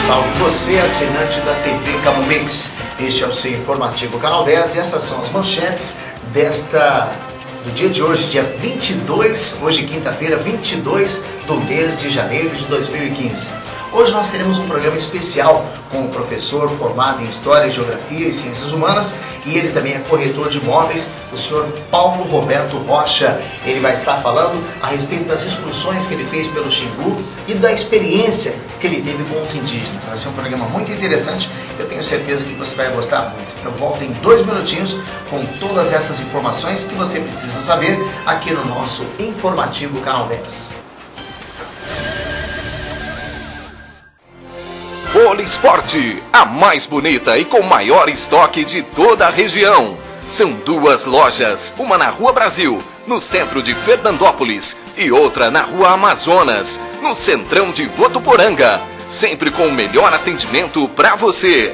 Salve você, assinante da TV Camumix. Este é o seu informativo Canal 10 e essas são as manchetes do dia de hoje, dia 22, hoje quinta-feira, 22 do mês de janeiro de 2015. Hoje nós teremos um programa especial com o professor formado em História, Geografia e Ciências Humanas e ele também é corretor de imóveis, o senhor Paulo Roberto Rocha. Ele vai estar falando a respeito das excursões que ele fez pelo Xingu e da experiência que ele teve com os indígenas. Vai ser um programa muito interessante, eu tenho certeza que você vai gostar muito. Eu volto em 2 minutinhos com todas essas informações que você precisa saber aqui no nosso informativo Canal 10. Polisporte, a mais bonita e com maior estoque de toda a região. São 2 lojas, uma na Rua Brasil, no centro de Fernandópolis, e outra na Rua Amazonas, no centrão de Votuporanga, sempre com o melhor atendimento para você.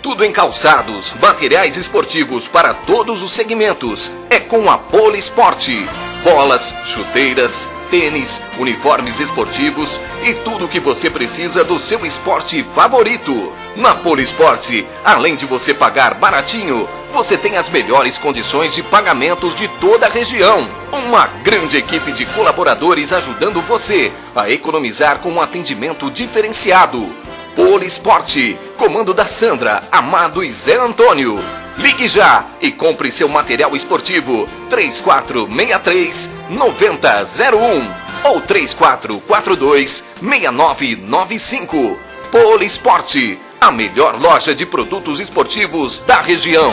Tudo em calçados, materiais esportivos para todos os segmentos, é com a Polisporte. Bolas, chuteiras, tênis, uniformes esportivos e tudo o que você precisa do seu esporte favorito. Na Polisporte, além de você pagar baratinho, você tem as melhores condições de pagamentos de toda a região. Uma grande equipe de colaboradores ajudando você a economizar com um atendimento diferenciado. Polisporte, comando da Sandra, Amado e Zé Antônio. Ligue já e compre seu material esportivo 3463-9001 ou 3442-6995. Polisporte, a melhor loja de produtos esportivos da região.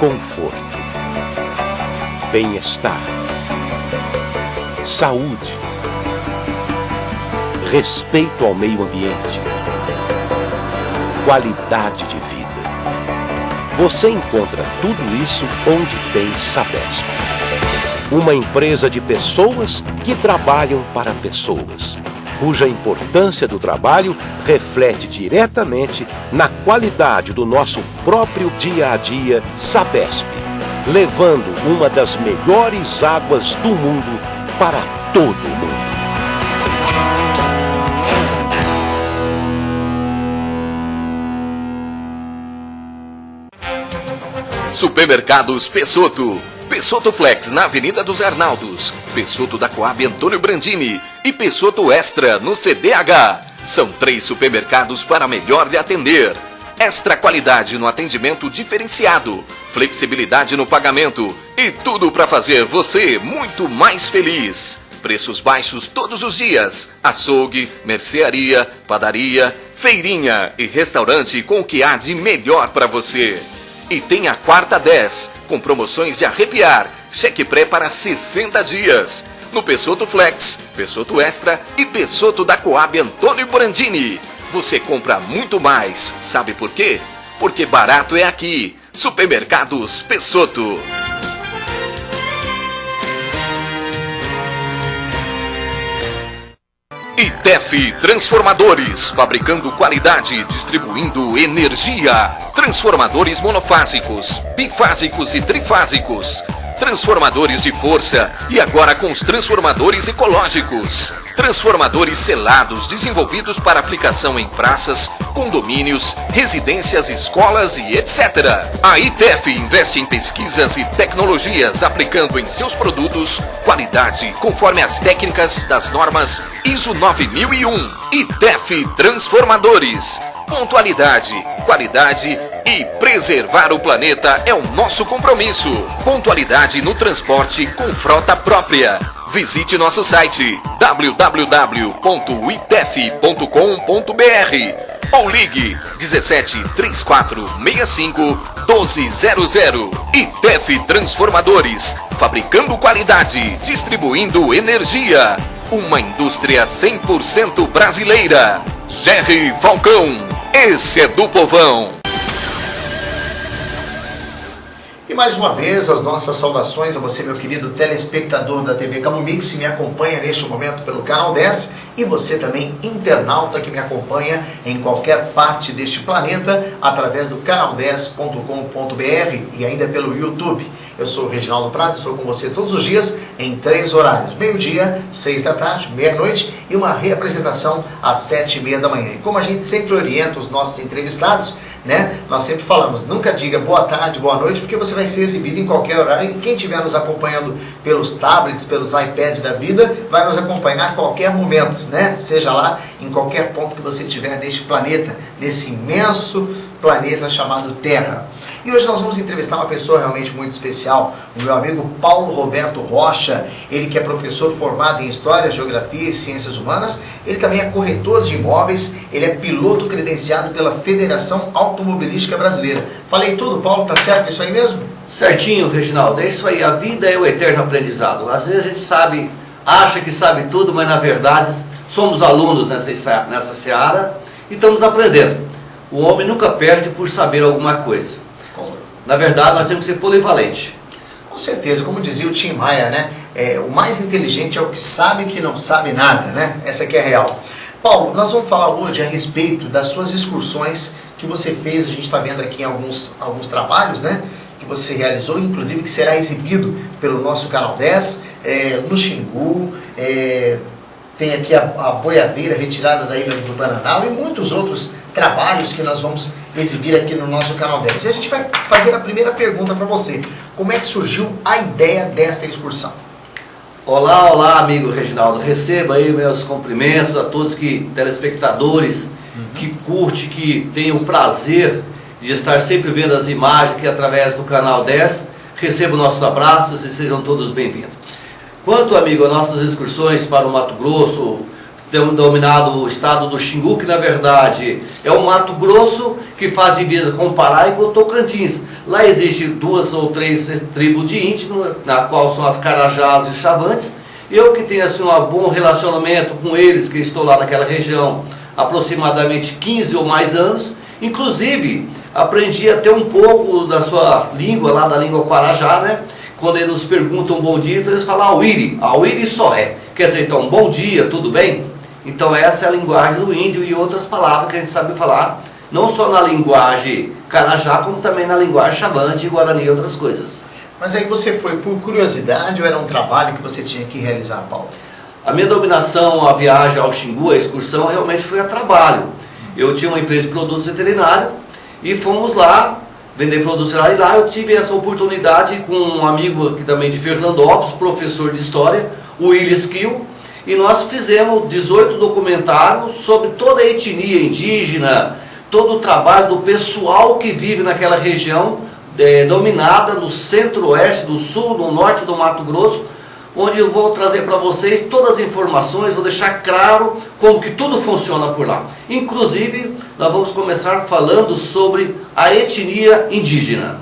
Conforto, bem-estar, saúde, respeito ao meio ambiente, qualidade de vida. Você encontra tudo isso onde tem Sabesp. Uma empresa de pessoas que trabalham para pessoas, cuja importância do trabalho reflete diretamente na qualidade do nosso próprio dia a dia. Sabesp, levando uma das melhores águas do mundo para todo mundo. Supermercados Pessotto. Pessotto Flex na Avenida dos Arnaldos, Pessotto da Coab Antônio Brandini e Pessotto Extra no CDH. São 3 supermercados para melhor lhe atender. Extra qualidade no atendimento diferenciado, flexibilidade no pagamento e tudo para fazer você muito mais feliz. Preços baixos todos os dias. Açougue, mercearia, padaria, feirinha e restaurante com o que há de melhor para você. E tem a quarta 10, com promoções de arrepiar, cheque pré para 60 dias. No Pessotto Flex, Pessotto Extra e Pessotto da Coab Antônio Brandini. Você compra muito mais, sabe por quê? Porque barato é aqui. Supermercados Pessotto. ITEF Transformadores, fabricando qualidade, distribuindo energia. Transformadores monofásicos, bifásicos e trifásicos. Transformadores de força e agora com os transformadores ecológicos. Transformadores selados, desenvolvidos para aplicação em praças, condomínios, residências, escolas e etc. A ITEF investe em pesquisas e tecnologias, aplicando em seus produtos qualidade conforme as técnicas das normas ISO 9001. ITEF Transformadores. Pontualidade, qualidade e preservar o planeta é o nosso compromisso. Pontualidade no transporte com frota própria. Visite nosso site www.itef.com.br ou ligue 17 3465 1200. ITEF Transformadores, fabricando qualidade, distribuindo energia. Uma indústria 100% brasileira. Jerry Falcão, esse é do povão. E mais uma vez, as nossas saudações a você, meu querido telespectador da TV Cabo Mix, que me acompanha neste momento pelo Canal 10, e você também, internauta, que me acompanha em qualquer parte deste planeta, através do canal10.com.br e ainda pelo YouTube. Eu sou o Reginaldo Prado, estou com você todos os dias em 3 horários, meio-dia, 6 da tarde, meia-noite e uma reapresentação às 7h30 da manhã. E como a gente sempre orienta os nossos entrevistados, né, nós sempre falamos, nunca diga boa tarde, boa noite, porque você vai ser exibido em qualquer horário e quem estiver nos acompanhando pelos tablets, pelos iPads da vida, vai nos acompanhar a qualquer momento, né? Seja lá em qualquer ponto que você estiver neste planeta, nesse imenso planeta chamado Terra. E hoje nós vamos entrevistar uma pessoa realmente muito especial, o meu amigo Paulo Roberto Rocha, ele que é professor formado em História, Geografia e Ciências Humanas, ele também é corretor de imóveis, ele é piloto credenciado pela Federação Automobilística Brasileira. Falei tudo, Paulo, tá certo isso aí mesmo? Certinho, Reginaldo, é isso aí, a vida é o eterno aprendizado. Às vezes a gente acha que sabe tudo, mas na verdade somos alunos nessa seara e estamos aprendendo. O homem nunca perde por saber alguma coisa. Na verdade, nós temos que ser polivalente. Com certeza, como dizia o Tim Maia, né? O mais inteligente é o que sabe que não sabe nada, né? Essa aqui é a real. Paulo, nós vamos falar hoje a respeito das suas excursões que você fez, a gente está vendo aqui em alguns trabalhos, né? Que você realizou, inclusive que será exibido pelo nosso Canal 10, no Xingu, tem aqui a boiadeira retirada da Ilha do Bananal e muitos outros trabalhos que nós vamos exibir aqui no nosso Canal 10. E a gente vai fazer a primeira pergunta para você. Como é que surgiu a ideia desta excursão? Olá, amigo Reginaldo. Receba aí meus cumprimentos a todos telespectadores que curte, que tem o prazer de estar sempre vendo as imagens aqui através do Canal 10. Receba nossos abraços e sejam todos bem-vindos. Quanto, amigo, às nossas excursões para o Mato Grosso, denominado o estado do Xingu, que na verdade é o Mato Grosso que faz divisa com o Pará e com o Tocantins. Lá existem 2 ou 3 tribos de índios, na qual são as Carajás e os Chavantes. Eu que tenho assim, um bom relacionamento com eles, que estou lá naquela região há aproximadamente 15 ou mais anos, inclusive aprendi até um pouco da sua língua, lá da língua Guarajá, né? Quando eles nos perguntam bom dia, então eles falam auíri só é. Quer dizer, então, bom dia, tudo bem? Então essa é a linguagem do índio e outras palavras que a gente sabe falar, não só na linguagem Carajá, como também na linguagem Chavante, Guarani e outras coisas. Mas aí você foi por curiosidade ou era um trabalho que você tinha que realizar, Paulo? A minha dominação, a viagem ao Xingu, a excursão, realmente foi a trabalho. Eu tinha uma empresa de produtos veterinários e fomos lá vender produtos veterinários. E lá eu tive essa oportunidade com um amigo aqui também de Fernandópolis, professor de História, o Willis Kiel, e nós fizemos 18 documentários sobre toda a etnia indígena, todo o trabalho do pessoal que vive naquela região dominada no centro-oeste, do sul, do norte do Mato Grosso, onde eu vou trazer para vocês todas as informações, vou deixar claro como que tudo funciona por lá. Inclusive, nós vamos começar falando sobre a etnia indígena.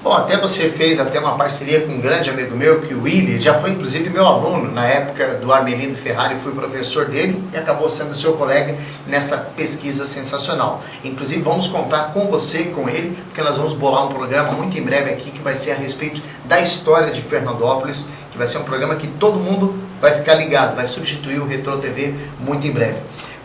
Bom, até você fez até uma parceria com um grande amigo meu, que o Willi, já foi inclusive meu aluno na época do Armelindo Ferrari, fui professor dele e acabou sendo seu colega nessa pesquisa sensacional. Inclusive vamos contar com você e com ele, porque nós vamos bolar um programa muito em breve aqui que vai ser a respeito da história de Fernandópolis, que vai ser um programa que todo mundo vai ficar ligado, vai substituir o Retro TV muito em breve.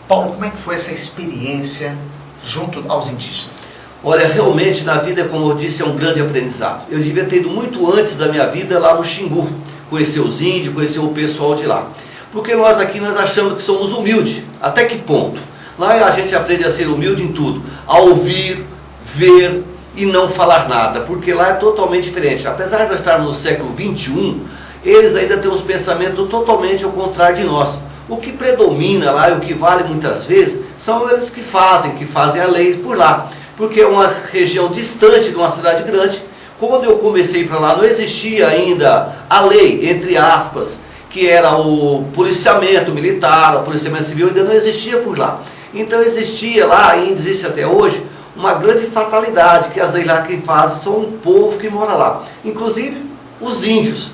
Paulo, como é que foi essa experiência junto aos indígenas? Olha, realmente na vida, como eu disse, é um grande aprendizado. Eu devia ter ido muito antes da minha vida lá no Xingu, conhecer os índios, conhecer o pessoal de lá. Porque nós aqui nós achamos que somos humildes. Até que ponto? Lá a gente aprende a ser humilde em tudo. A ouvir, ver e não falar nada. Porque lá é totalmente diferente. Apesar de nós estarmos no século XXI, eles ainda têm os pensamentos totalmente ao contrário de nós. O que predomina lá e o que vale muitas vezes são eles que fazem a lei por lá. Porque é uma região distante de uma cidade grande. Quando eu comecei para lá, não existia ainda a lei, entre aspas, que era o policiamento militar, o policiamento civil, ainda não existia por lá. Então existia lá, e existe até hoje, uma grande fatalidade, que as leis lá quem fazem são o povo que mora lá. Inclusive os índios,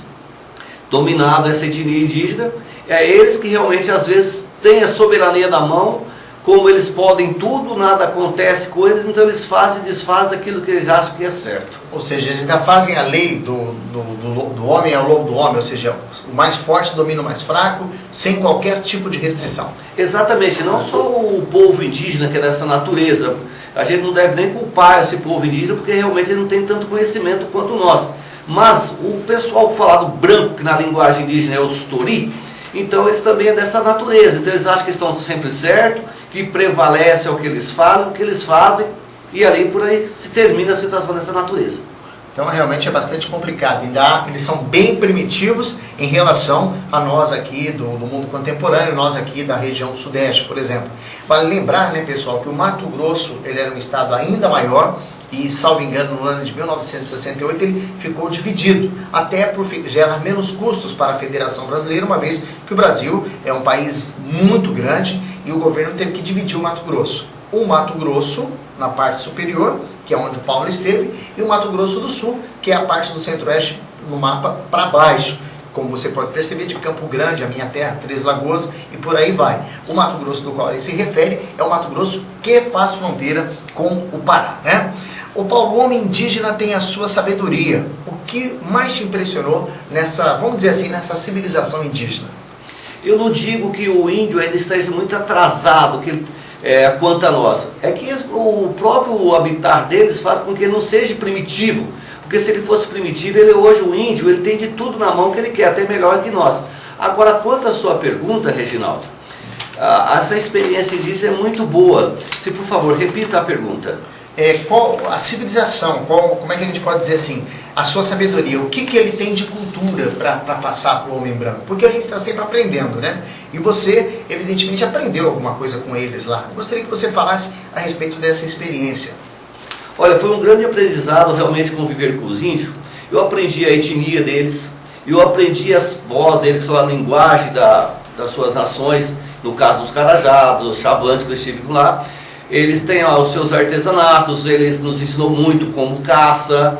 dominado essa etnia indígena, é eles que realmente às vezes têm a soberania na mão, como eles podem tudo, nada acontece com eles, então eles fazem e desfazem daquilo que eles acham que é certo. Ou seja, eles ainda fazem a lei do homem ao lobo do homem, ou seja, o mais forte domina o mais fraco, sem qualquer tipo de restrição. Exatamente, não só o povo indígena que é dessa natureza, a gente não deve nem culpar esse povo indígena, porque realmente ele não tem tanto conhecimento quanto nós. Mas o pessoal falado branco, que na linguagem indígena é os tori, então eles também é dessa natureza, então eles acham que estão sempre certo, que prevalece o que eles falam, o que eles fazem, e ali por aí se termina a situação dessa natureza. Então realmente é bastante complicado. Eles são bem primitivos em relação a nós aqui do mundo contemporâneo, nós aqui da região sudeste, por exemplo. Vale lembrar, né, pessoal, que o Mato Grosso ele era um estado ainda maior e, salvo engano, no ano de 1968 ele ficou dividido, até por gerar menos custos para a Federação Brasileira, uma vez que o Brasil é um país muito grande e o governo teve que dividir o Mato Grosso. O Mato Grosso, na parte superior, que é onde o Paulo esteve, e o Mato Grosso do Sul, que é a parte do centro-oeste no mapa para baixo. Como você pode perceber, de Campo Grande, a minha terra, Três Lagoas, e por aí vai. O Mato Grosso do qual ele se refere é o Mato Grosso que faz fronteira com o Pará, né? O Paulo, o homem indígena tem a sua sabedoria. O que mais te impressionou nessa, vamos dizer assim, nessa civilização indígena? Eu não digo que o índio ainda esteja muito atrasado quanto a nós. É que o próprio habitat deles faz com que ele não seja primitivo. Porque se ele fosse primitivo, hoje o índio ele tem de tudo na mão que ele quer, até melhor que nós. Agora, quanto à sua pergunta, Reginaldo, essa experiência indígena é muito boa. Se, por favor, repita a pergunta. Qual a civilização, como é que a gente pode dizer assim, a sua sabedoria, o que ele tem de cultura para passar para o homem branco? Porque a gente está sempre aprendendo, né? E você, evidentemente, aprendeu alguma coisa com eles lá. Eu gostaria que você falasse a respeito dessa experiência. Olha, foi um grande aprendizado realmente conviver com os índios. Eu aprendi a etnia deles, eu aprendi as vozes deles, que são a linguagem das suas nações, no caso dos carajados, os chavantes que eu estive lá. Eles têm os seus artesanatos, eles nos ensinam muito como caça,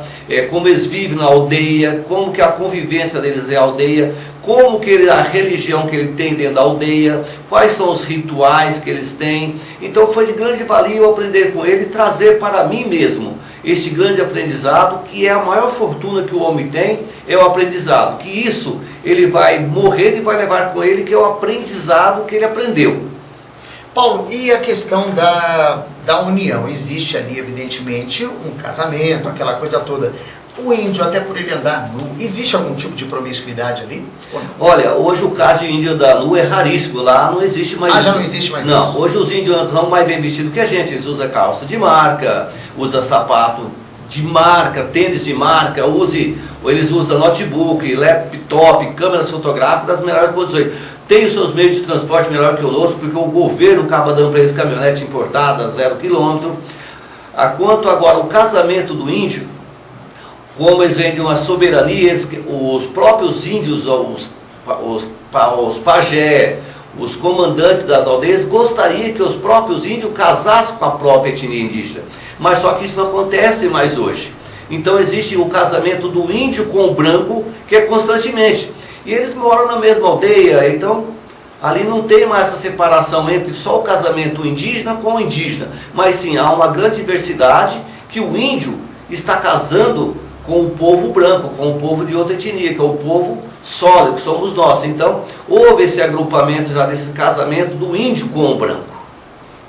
como eles vivem na aldeia, como que a convivência deles é a aldeia, como que a religião que ele tem dentro da aldeia, quais são os rituais que eles têm. Então foi de grande valia eu aprender com ele e trazer para mim mesmo este grande aprendizado, que é a maior fortuna que o homem tem, é o aprendizado. Que isso ele vai morrer e vai levar com ele, que é o aprendizado que ele aprendeu. Paulo, e a questão da união? Existe ali, evidentemente, um casamento, aquela coisa toda. O índio, até por ele andar nu, existe algum tipo de promiscuidade ali? Olha, hoje o caso de índio andar nu é raríssimo, lá não existe mais isso. Já não existe mais não, isso? Hoje os índios estão mais bem vestidos que a gente, eles usam calça de marca, usam sapato de marca, tênis de marca, eles usam notebook, laptop, câmeras fotográficas das melhores condições. Tem os seus meios de transporte melhor que o nosso, porque o governo acaba dando para eles caminhonete importada, 0 km. Quanto agora o casamento do índio, como eles vêm de uma soberania, os próprios índios, os pajé, os comandantes das aldeias, gostariam que os próprios índios casassem com a própria etnia indígena. Mas só que isso não acontece mais hoje. Então existe o casamento do índio com o branco, que é constantemente. E eles moram na mesma aldeia, então ali não tem mais essa separação entre só o casamento indígena com o indígena. Mas sim, há uma grande diversidade que o índio está casando com o povo branco, com o povo de outra etnia, que é o povo sólido, que somos nós. Então houve esse agrupamento já desse casamento do índio com o branco.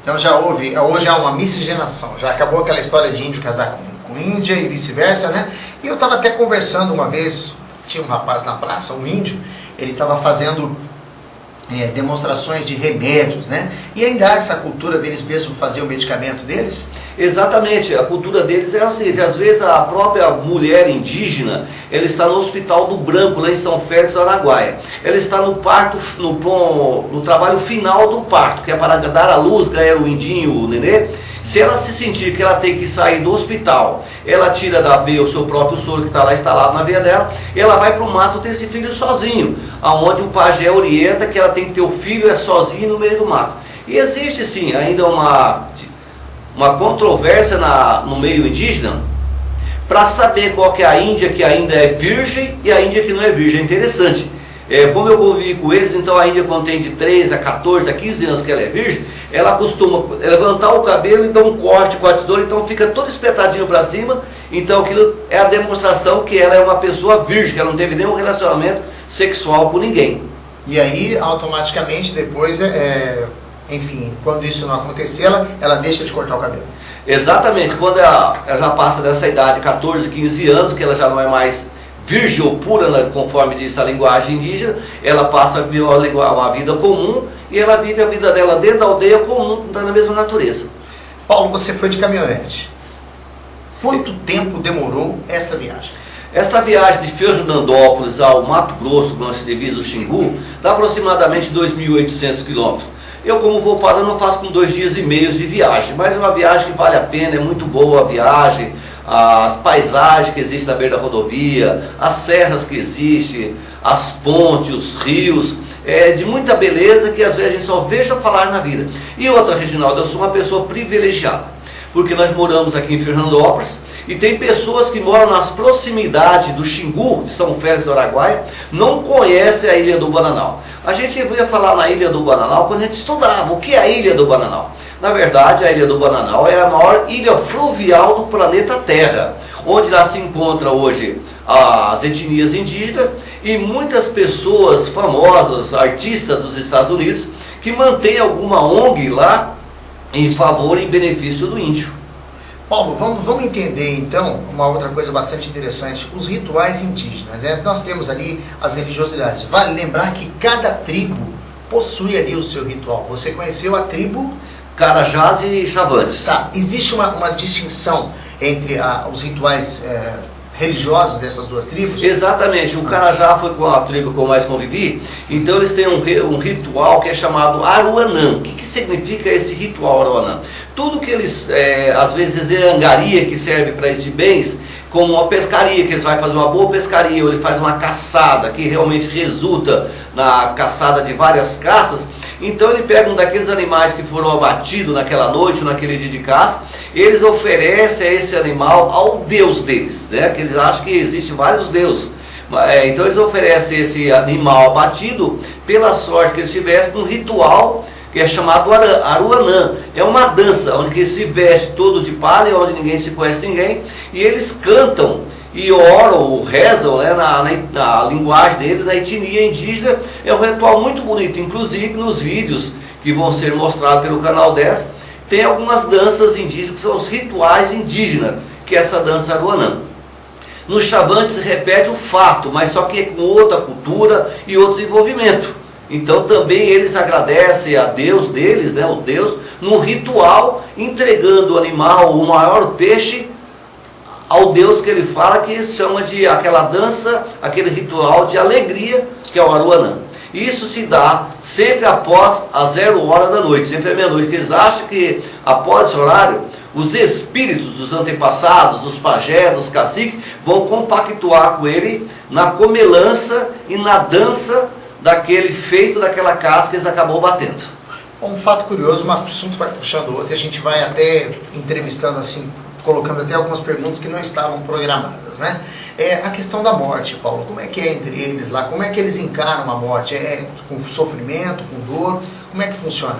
Então hoje há uma miscigenação, já acabou aquela história de índio casar com índia e vice-versa, né? E eu estava até conversando uma vez. Tinha um rapaz na praça, um índio, ele estava fazendo demonstrações de remédios, né? E ainda há essa cultura deles mesmo fazer o medicamento deles? Exatamente, a cultura deles é assim, às vezes a própria mulher indígena, ela está no Hospital do Branco, lá em São Félix do Araguaia. Ela está no parto, no trabalho final do parto, que é para dar a luz, ganhar o indinho, o nenê. Se ela se sentir que ela tem que sair do hospital, ela tira da veia o seu próprio soro que está lá instalado na veia dela, ela vai para o mato ter esse filho sozinho, aonde o pajé orienta que ela tem que ter o filho sozinho no meio do mato. E existe sim ainda uma controvérsia no meio indígena para saber qual que é a índia que ainda é virgem e a índia que não é virgem. É interessante. Como eu convivi com eles, então a índia quando tem de 13 a 14, a 15 anos que ela é virgem, ela costuma levantar o cabelo e dar um corte com a tesoura, então fica todo espetadinho para cima. Então aquilo é a demonstração que ela é uma pessoa virgem, que ela não teve nenhum relacionamento sexual com ninguém. E aí, automaticamente, depois, enfim, quando isso não acontecer, ela deixa de cortar o cabelo. Exatamente, quando ela já passa dessa idade, 14, 15 anos, que ela já não é mais virgem ou pura, né, conforme diz a linguagem indígena, ela passa a viver uma vida comum e ela vive a vida dela dentro da aldeia comum, na mesma natureza. Paulo, você foi de caminhonete. Quanto tempo demorou esta viagem? Esta viagem de Fernandópolis ao Mato Grosso, quando se divisa o Xingu, dá aproximadamente 2.800 quilômetros. Eu, como vou parando, eu faço com 2 dias e meio de viagem, mas é uma viagem que vale a pena, é muito boa a viagem, as paisagens que existem na beira da rodovia, as serras que existem, as pontes, os rios, de muita beleza que às vezes a gente só veja falar na vida. E outra, Reginaldo, eu sou uma pessoa privilegiada, porque nós moramos aqui em Fernandópolis, e tem pessoas que moram nas proximidades do Xingu, de São Félix do Araguaia, não conhecem a Ilha do Bananal. A gente ia falar na Ilha do Bananal quando a gente estudava o que é a Ilha do Bananal. Na verdade, a Ilha do Bananal é a maior ilha fluvial do planeta Terra, onde lá se encontra hoje as etnias indígenas e muitas pessoas famosas, artistas dos Estados Unidos, que mantêm alguma ONG lá em favor e em benefício do índio. Paulo, vamos entender então uma outra coisa bastante interessante, os rituais indígenas. Nós temos ali as religiosidades. Vale lembrar que cada tribo possui ali o seu ritual. Você conheceu a tribo Carajás e Chavantes. Tá. Existe uma distinção entre os rituais religiosos dessas duas tribos? Exatamente, o Carajá foi com a tribo que eu mais convivi, então eles têm um ritual que é chamado Aruanã. O que significa esse ritual Aruanã? Tudo que eles, às vezes, é angaria que serve para esses bens, como uma pescaria, que eles vão fazer uma boa pescaria, ou ele faz uma caçada, que realmente resulta na caçada de várias caças. Então ele pega um daqueles animais que foram abatidos naquela noite, ou naquele dia de caça, eles oferecem esse animal ao deus deles, né? Que eles acham que existem vários deuses. Então eles oferecem esse animal abatido pela sorte que eles tivessem num ritual que é chamado Aruanã. É uma dança onde que se veste todo de palha, onde ninguém se conhece ninguém, e eles cantam e oram ou rezam, né, na linguagem deles, na etnia indígena. É um ritual muito bonito, inclusive nos vídeos que vão ser mostrados pelo canal 10, tem algumas danças indígenas que são os rituais indígenas, que é essa dança Aruanã. No Xavante se repete o fato, mas só que é com outra cultura e outro desenvolvimento. Então também eles agradecem a Deus deles, né, o Deus, no ritual, entregando o animal, o maior peixe, ao Deus que ele fala, que chama de aquela dança, aquele ritual de alegria, que é o Aruanã. Isso se dá sempre após a 0 hora da noite, sempre à meia-noite, porque eles acham que após esse horário, os espíritos dos antepassados, dos pajés, dos caciques, vão compactuar com ele na comelança e na dança daquele feito, daquela casca que eles acabou batendo. Um fato curioso, um assunto vai puxando o outro, e a gente vai até entrevistando assim, colocando até algumas perguntas que não estavam programadas, né? A questão da morte, Paulo, como é que é entre eles lá? Como é que eles encaram a morte? É com sofrimento, com dor? Como é que funciona?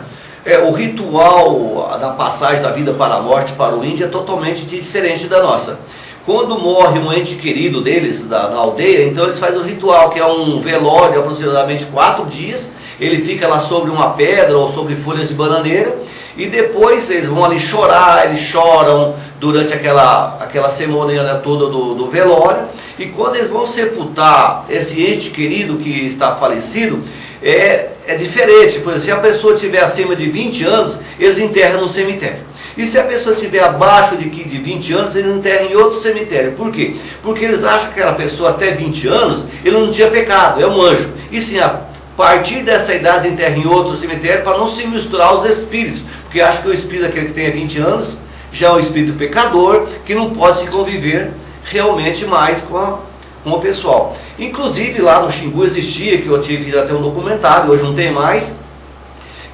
O ritual da passagem da vida para a morte para o índio é totalmente diferente da nossa. Quando morre um ente querido deles, da aldeia, então eles fazem um ritual, que é um velório de aproximadamente 4 dias. Ele fica lá sobre uma pedra ou sobre folhas de bananeira, e depois eles vão ali chorar, eles choram durante aquela cerimônia toda do velório. E quando eles vão sepultar esse ente querido que está falecido, é diferente. Por exemplo, se a pessoa tiver acima de 20 anos, eles enterram no cemitério. E se a pessoa tiver abaixo de 20 anos, eles enterram em outro cemitério. Por quê? Porque eles acham que aquela pessoa até 20 anos, ele não tinha pecado, é um anjo. E sim, a partir dessa idade, enterra em outro cemitério para não se misturar os espíritos. Porque acho que o espírito, aquele que tem 20 anos, já é um espírito pecador, que não pode se conviver realmente mais com o pessoal. Inclusive lá no Xingu existia, que eu tive até um documentário, hoje não tem mais,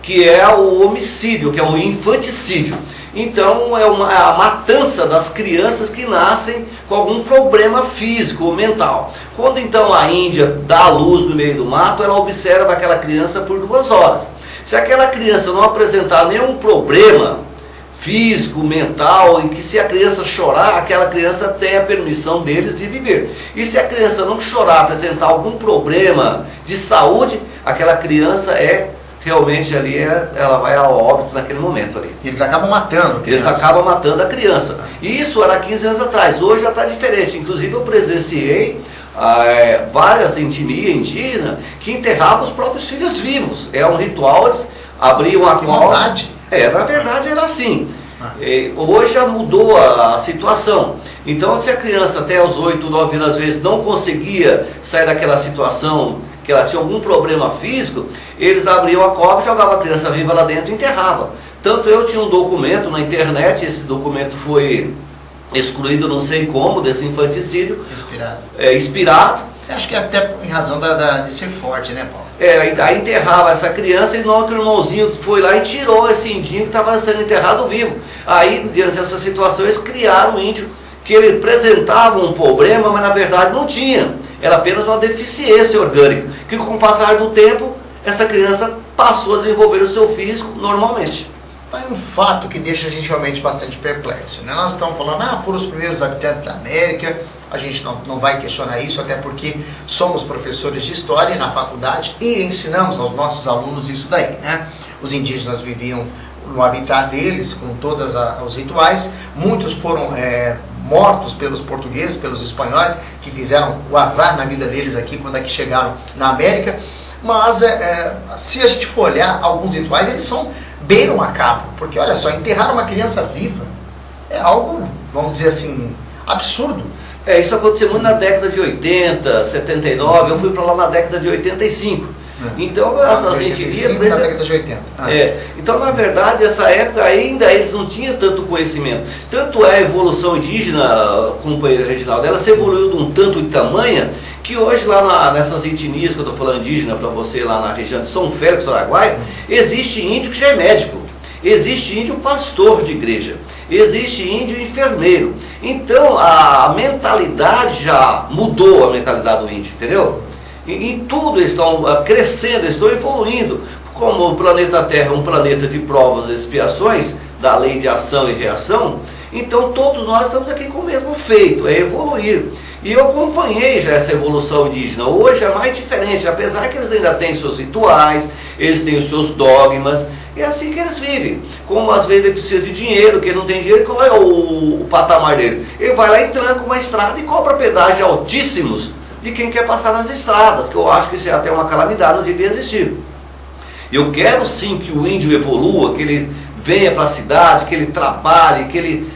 que é o homicídio, que é o infanticídio. Então é a matança das crianças que nascem com algum problema físico ou mental. Quando então a Índia dá a luz no meio do mato, ela observa aquela criança por 2 horas. Se aquela criança não apresentar nenhum problema físico, mental, e que se a criança chorar, aquela criança tem a permissão deles de viver. E se a criança não chorar, apresentar algum problema de saúde, aquela criança realmente ali, ela vai ao óbito naquele momento ali. Eles acabam matando a criança. Eles acabam matando a criança. E isso era 15 anos atrás, hoje já está diferente. Inclusive eu presenciei várias etnias indígenas que enterravam os próprios filhos vivos. É um ritual, eles abriam a cova. Na verdade era assim. Hoje já mudou a situação. Então se a criança até os 8, 9 anos às vezes não conseguia sair daquela situação, que ela tinha algum problema físico, eles abriam a cova, jogavam a criança viva lá dentro e enterravam. Tanto eu tinha um documento na internet, esse documento foi excluído não sei como, desse infanticídio. Inspirado. Acho que até em razão de ser forte, né, Paulo? Aí enterrava essa criança e não que o irmãozinho foi lá e tirou esse indinho que estava sendo enterrado vivo. Aí, diante dessa situação, eles criaram um índio que ele apresentava um problema, mas na verdade não tinha. Era apenas uma deficiência orgânica, que com o passar do tempo, essa criança passou a desenvolver o seu físico normalmente. Tá aí um fato que deixa a gente realmente bastante perplexo, né? Nós estamos falando, foram os primeiros habitantes da América, a gente não vai questionar isso, até porque somos professores de história na faculdade e ensinamos aos nossos alunos isso daí, né? Os indígenas viviam no habitat deles, com todos os rituais, muitos foram mortos pelos portugueses, pelos espanhóis, que fizeram o azar na vida deles aqui, quando aqui chegaram na América, mas se a gente for olhar alguns rituais, eles beiram macabro, porque olha só, enterrar uma criança viva é algo, vamos dizer assim, absurdo. Isso aconteceu muito na década de 80, 79, eu fui para lá na década de 85. Então, essas etnias... na década de 80. Então, na verdade, essa época ainda eles não tinham tanto conhecimento. Tanto é a evolução indígena, companheiro Reginaldo, ela se evoluiu de um tanto de tamanha, que hoje lá nessas etnias que eu estou falando indígena para você, lá na região de São Félix, Araguaia, existe índio que já é médico, existe índio pastor de igreja, existe índio enfermeiro. Então, a mentalidade já mudou, a mentalidade do índio, entendeu? Em tudo eles estão crescendo, eles estão evoluindo. Como o planeta Terra é um planeta de provas e expiações, da lei de ação e reação, então todos nós estamos aqui com o mesmo feito, é evoluir. E eu acompanhei já essa evolução indígena. Hoje é mais diferente, apesar que eles ainda têm seus rituais, eles têm os seus dogmas, é assim que eles vivem. Como às vezes ele precisa de dinheiro, que ele não tem dinheiro, qual é o patamar dele? Ele vai lá e tranca uma estrada e cobra pedágios altíssimos de quem quer passar nas estradas, que eu acho que isso é até uma calamidade, não devia existir. Eu quero sim que o índio evolua, que ele venha para a cidade, que ele trabalhe, que ele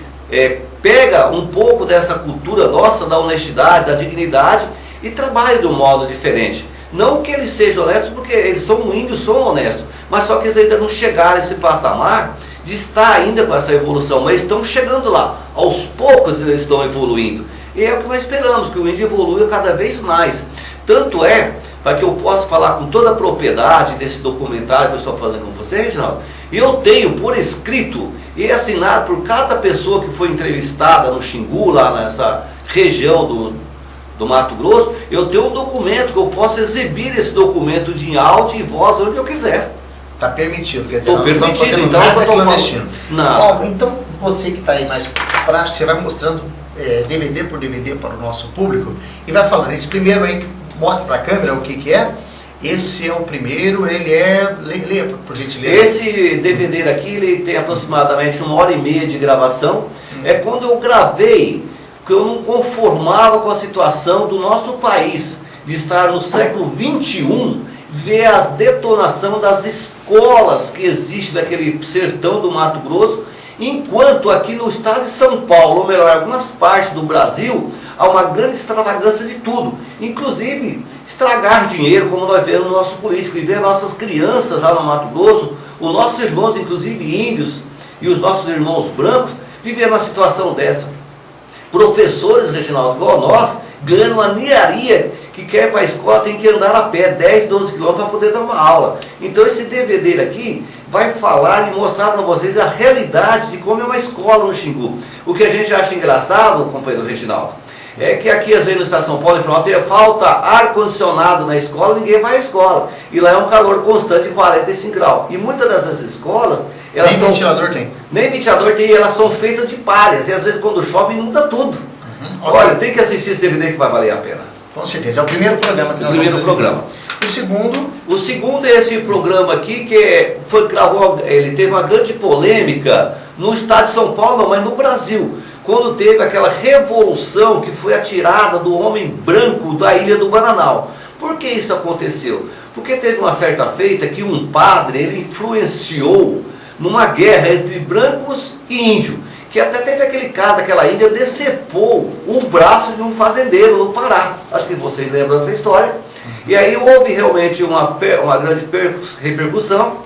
pega um pouco dessa cultura nossa, da honestidade, da dignidade, e trabalhe de um modo diferente. Não que eles sejam honestos, porque eles são índios, são honestos, mas só que eles ainda não chegaram a esse patamar de estar ainda com essa evolução, mas estão chegando lá. Aos poucos eles estão evoluindo. E é o que nós esperamos, que o índio evolua cada vez mais. Tanto para que eu possa falar com toda a propriedade desse documentário que eu estou fazendo com você, Reginaldo, eu tenho por escrito e assinado por cada pessoa que foi entrevistada no Xingu, lá nessa região do Mato Grosso, eu tenho um documento que eu posso exibir esse documento de áudio e voz onde eu quiser. Está permitido, quer dizer, não permitido, então nada clandestino. Não. Então você que está aí mais prático, você vai mostrando DVD por DVD para o nosso público e vai falando. Esse primeiro aí que mostra para a câmera o que é. Esse é o primeiro, ele leia por gentileza. Esse DVD aqui, ele tem aproximadamente 1h30 de gravação. É quando eu gravei, que eu não conformava com a situação do nosso país, de estar no século XXI, ver a detonação das escolas que existem naquele sertão do Mato Grosso, enquanto aqui no estado de São Paulo, ou melhor, algumas partes do Brasil, há uma grande extravagância de tudo, inclusive estragar dinheiro, como nós vemos no nosso político, e ver nossas crianças lá no Mato Grosso, os nossos irmãos, inclusive índios, e os nossos irmãos brancos, viver uma situação dessa. Professores, Reginaldo, igual nós, ganham uma niaria, que quer ir para a escola tem que andar a pé 10, 12 quilômetros para poder dar uma aula. Então esse DVD aqui vai falar e mostrar para vocês a realidade de como é uma escola no Xingu. O que a gente acha engraçado, companheiro Reginaldo, É que aqui, às vezes, no estado de São Paulo, falta ar-condicionado na escola, ninguém vai à escola. E lá é um calor constante de 45 graus. E muitas dessas escolas... Nem ventilador tem. Nem ventilador tem, elas são feitas de palhas. E às vezes, quando chove, inunda tudo. Okay. Olha, tem que assistir esse DVD que vai valer a pena. Com certeza. É o primeiro programa que nós vamos assistir. O segundo? O segundo é esse programa aqui, que ele teve uma grande polêmica no estado de São Paulo, mas no Brasil. Quando teve aquela revolução que foi a tirada do homem branco da Ilha do Bananal. Por que isso aconteceu? Porque teve uma certa feita que um padre, ele influenciou numa guerra entre brancos e índios, que até teve aquele caso, aquela índia decepou o braço de um fazendeiro no Pará. Acho que vocês lembram dessa história. E aí houve realmente uma grande repercussão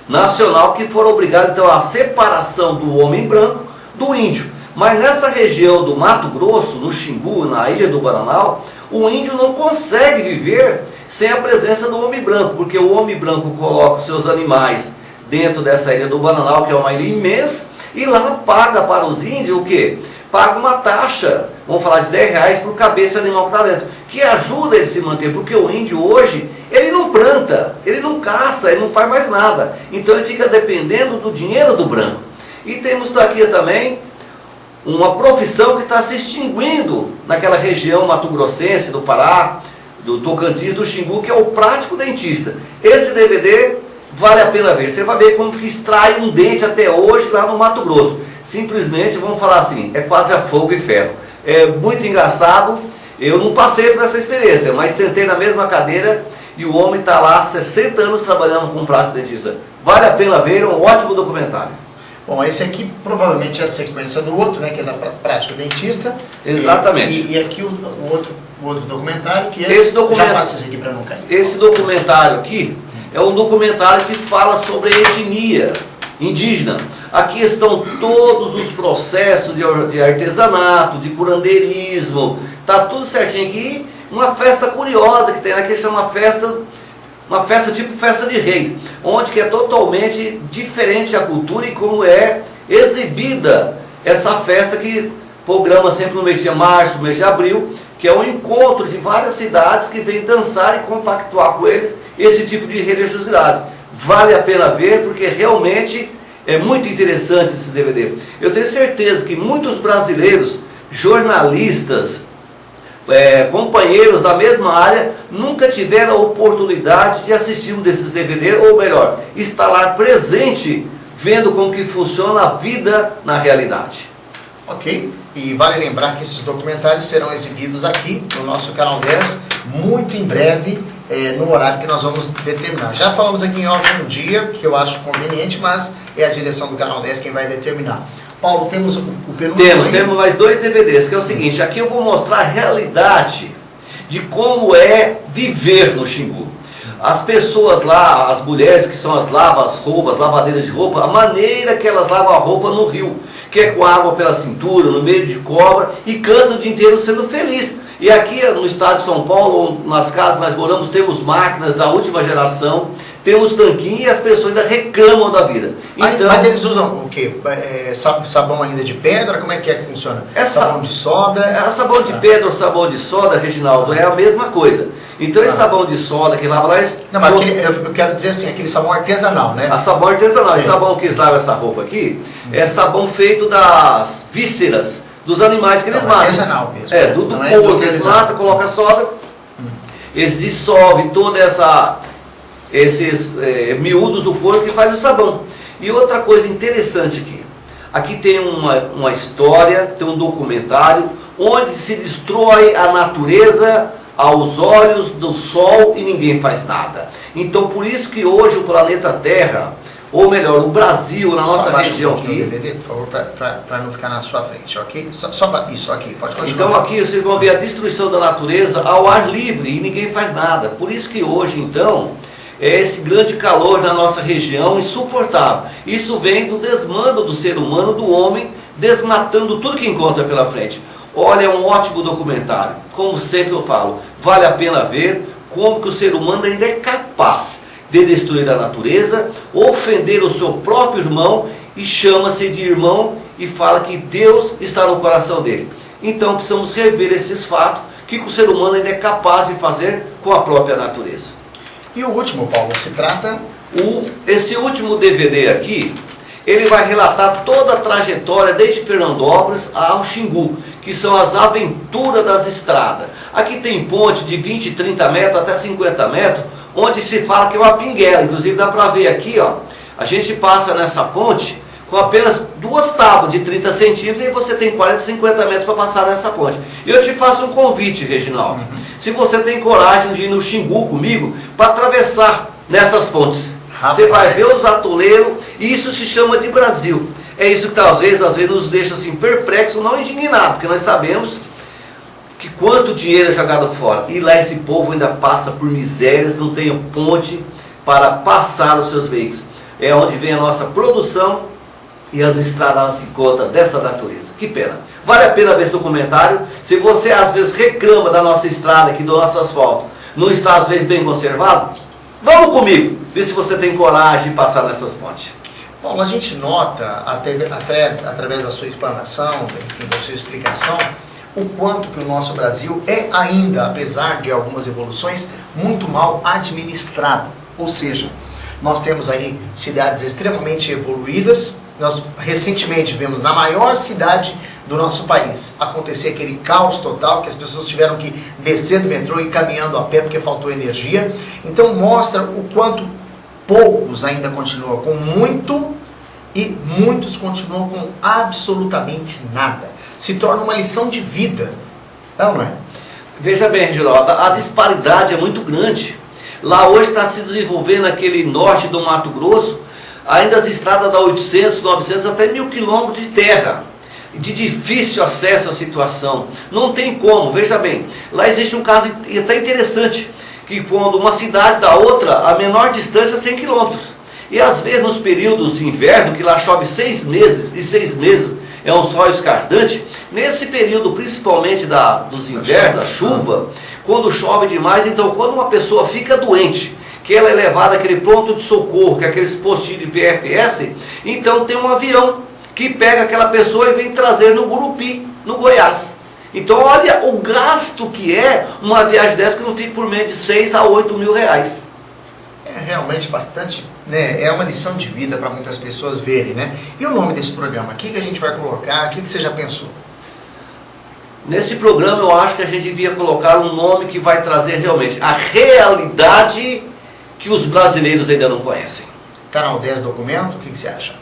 nacional, que foram obrigados então à separação do homem branco do índio. Mas nessa região do Mato Grosso, no Xingu, na Ilha do Bananal, o índio não consegue viver sem a presença do homem branco, porque o homem branco coloca os seus animais dentro dessa Ilha do Bananal, que é uma ilha imensa, e lá paga para os índios o quê? Paga uma taxa, vamos falar de R$10 por cabeça de animal que está dentro, que ajuda ele a se manter, porque o índio hoje, ele não planta, ele não caça, ele não faz mais nada, então ele fica dependendo do dinheiro do branco. E temos aqui também uma profissão que está se extinguindo naquela região mato-grossense, do Pará, do Tocantins, do Xingu, que é o prático dentista. Esse DVD vale a pena ver. Você vai ver como que extrai um dente até hoje lá no Mato Grosso. Simplesmente, vamos falar assim, é quase a fogo e ferro. É muito engraçado. Eu não passei por essa experiência, mas sentei na mesma cadeira e o homem está lá há 60 anos trabalhando com um prático dentista. Vale a pena ver, é um ótimo documentário. Bom, esse aqui provavelmente é a sequência do outro, né, que é da prática dentista. Exatamente. E aqui o outro documentário, que é... Já passa isso aqui para não cair. Esse documentário aqui é um documentário que fala sobre a etnia indígena. Aqui estão todos os processos de artesanato, de curandeirismo, tá tudo certinho aqui. Uma festa curiosa que tem aqui, chama uma festa tipo festa de reis, onde que é totalmente diferente a cultura e como é exibida essa festa, que programa sempre no mês de março, mês de abril, que é um encontro de várias cidades que vêm dançar e compactuar com eles esse tipo de religiosidade. Vale a pena ver, porque realmente é muito interessante esse DVD. Eu tenho certeza que muitos brasileiros, jornalistas, companheiros da mesma área, nunca tiveram a oportunidade de assistir um desses DVD, ou melhor, estar lá presente, vendo como que funciona a vida na realidade. Ok, e vale lembrar que esses documentários serão exibidos aqui no nosso Canal 10, muito em breve, no horário que nós vamos determinar. Já falamos aqui em off um dia, que eu acho conveniente, mas é a direção do Canal 10 quem vai determinar. Paulo, temos o penúltimo? Temos mais 2 DVDs, que é o seguinte, aqui eu vou mostrar a realidade de como é viver no Xingu. As pessoas lá, as mulheres que são as lavadeiras de roupa, a maneira que elas lavam a roupa no rio, que é com água pela cintura, no meio de cobra, e cantam o dia inteiro sendo feliz. E aqui no estado de São Paulo, nas casas que nós moramos, temos máquinas da última geração, temos tanquinho e as pessoas ainda reclamam da vida. Então, mas eles usam o quê? Sabão ainda de pedra? Como é que funciona? Sabão de soda? Sabão de pedra ou sabão de soda, Reginaldo, é a mesma coisa. Então esse sabão de soda que lava lá... Não, mas eu quero dizer assim, aquele sabão artesanal, né? Sabão artesanal. Esse sabão que eles lavam essa roupa aqui, é sabão feito das vísceras dos animais que eles matam. Artesanal mesmo. Do porco, eles matam, colocam soda, eles dissolvem toda esses miúdos do porco e faz o sabão. E outra coisa interessante aqui tem uma história, tem um documentário, onde se destrói a natureza aos olhos do sol e ninguém faz nada. Então por isso que hoje o planeta Terra, ou melhor, o Brasil, na nossa região aqui... DVD, por favor, para não ficar na sua frente, ok? Só isso aqui, pode continuar. Então aqui vocês vão ver a destruição da natureza ao ar livre e ninguém faz nada. Por isso que hoje, então, é esse grande calor na nossa região insuportável. Isso vem do desmando do ser humano, do homem, desmatando tudo que encontra pela frente. Olha, é um ótimo documentário. Como sempre eu falo, vale a pena ver como que o ser humano ainda é capaz de destruir a natureza, ofender o seu próprio irmão, e chama-se de irmão e fala que Deus está no coração dele. Então precisamos rever esses fatos que o ser humano ainda é capaz de fazer com a própria natureza. E o último, Paulo, se trata... Esse último DVD aqui, ele vai relatar toda a trajetória desde Fernandópolis ao Xingu, que são as aventuras das estradas. Aqui tem ponte de 20, 30 metros até 50 metros, onde se fala que é uma pinguela. Inclusive dá para ver aqui, ó, a gente passa nessa ponte com apenas 2 tábuas de 30 centímetros e você tem 40, 50 metros para passar nessa ponte. E eu te faço um convite, Reginaldo. Se você tem coragem de ir no Xingu comigo para atravessar nessas pontes, você vai ver os atoleiros, e isso se chama de Brasil. É isso que talvez, às vezes, nos deixa assim perplexos, não indignados, porque nós sabemos que quanto dinheiro é jogado fora. E lá esse povo ainda passa por misérias, não tem ponte para passar os seus veículos. É onde vem a nossa produção e as estradas se encontram dessa natureza. Que pena. Vale a pena ver esse documentário. Se você às vezes reclama da nossa estrada aqui, do nosso asfalto, não está às vezes bem conservado, vamos comigo, ver se você tem coragem de passar nessas pontes. Paulo, a gente nota, até através da sua explanação, enfim, da sua explicação, o quanto que o nosso Brasil é ainda, apesar de algumas evoluções, muito mal administrado. Ou seja, nós temos aí cidades extremamente evoluídas. Nós recentemente vemos na maior cidade do nosso país acontecer aquele caos total, que as pessoas tiveram que descer do metrô e ir caminhando a pé porque faltou energia. Então mostra o quanto poucos ainda continuam com muito e muitos continuam com absolutamente nada. Se torna uma lição de vida, não é? Veja bem, Reginaldo, a disparidade é muito grande. Lá hoje está se desenvolvendo aquele norte do Mato Grosso, ainda as estradas dá 800, 900, até 1000 quilômetros de terra, de difícil acesso à situação. Não tem como, veja bem, lá existe um caso até interessante, que quando uma cidade da outra, a menor distância é 100 quilômetros. E às vezes nos períodos de inverno, que lá chove 6 meses, e 6 meses é um sol escardante, nesse período principalmente dos invernos, da chuva, quando chove demais, então quando uma pessoa fica doente, que ela é levada àquele ponto de socorro, que é aqueles postinhos de PFS, então tem um avião que pega aquela pessoa e vem trazer no Gurupi, no Goiás. Então olha o gasto que é uma viagem dessa, que não fica por menos de 6 a 8 mil reais. É realmente bastante, né? É uma lição de vida para muitas pessoas verem, né? E o nome desse programa, o que a gente vai colocar? O que você já pensou? Nesse programa eu acho que a gente devia colocar um nome que vai trazer realmente a realidade que os brasileiros ainda não conhecem. Canal 10 Documento, o que você acha?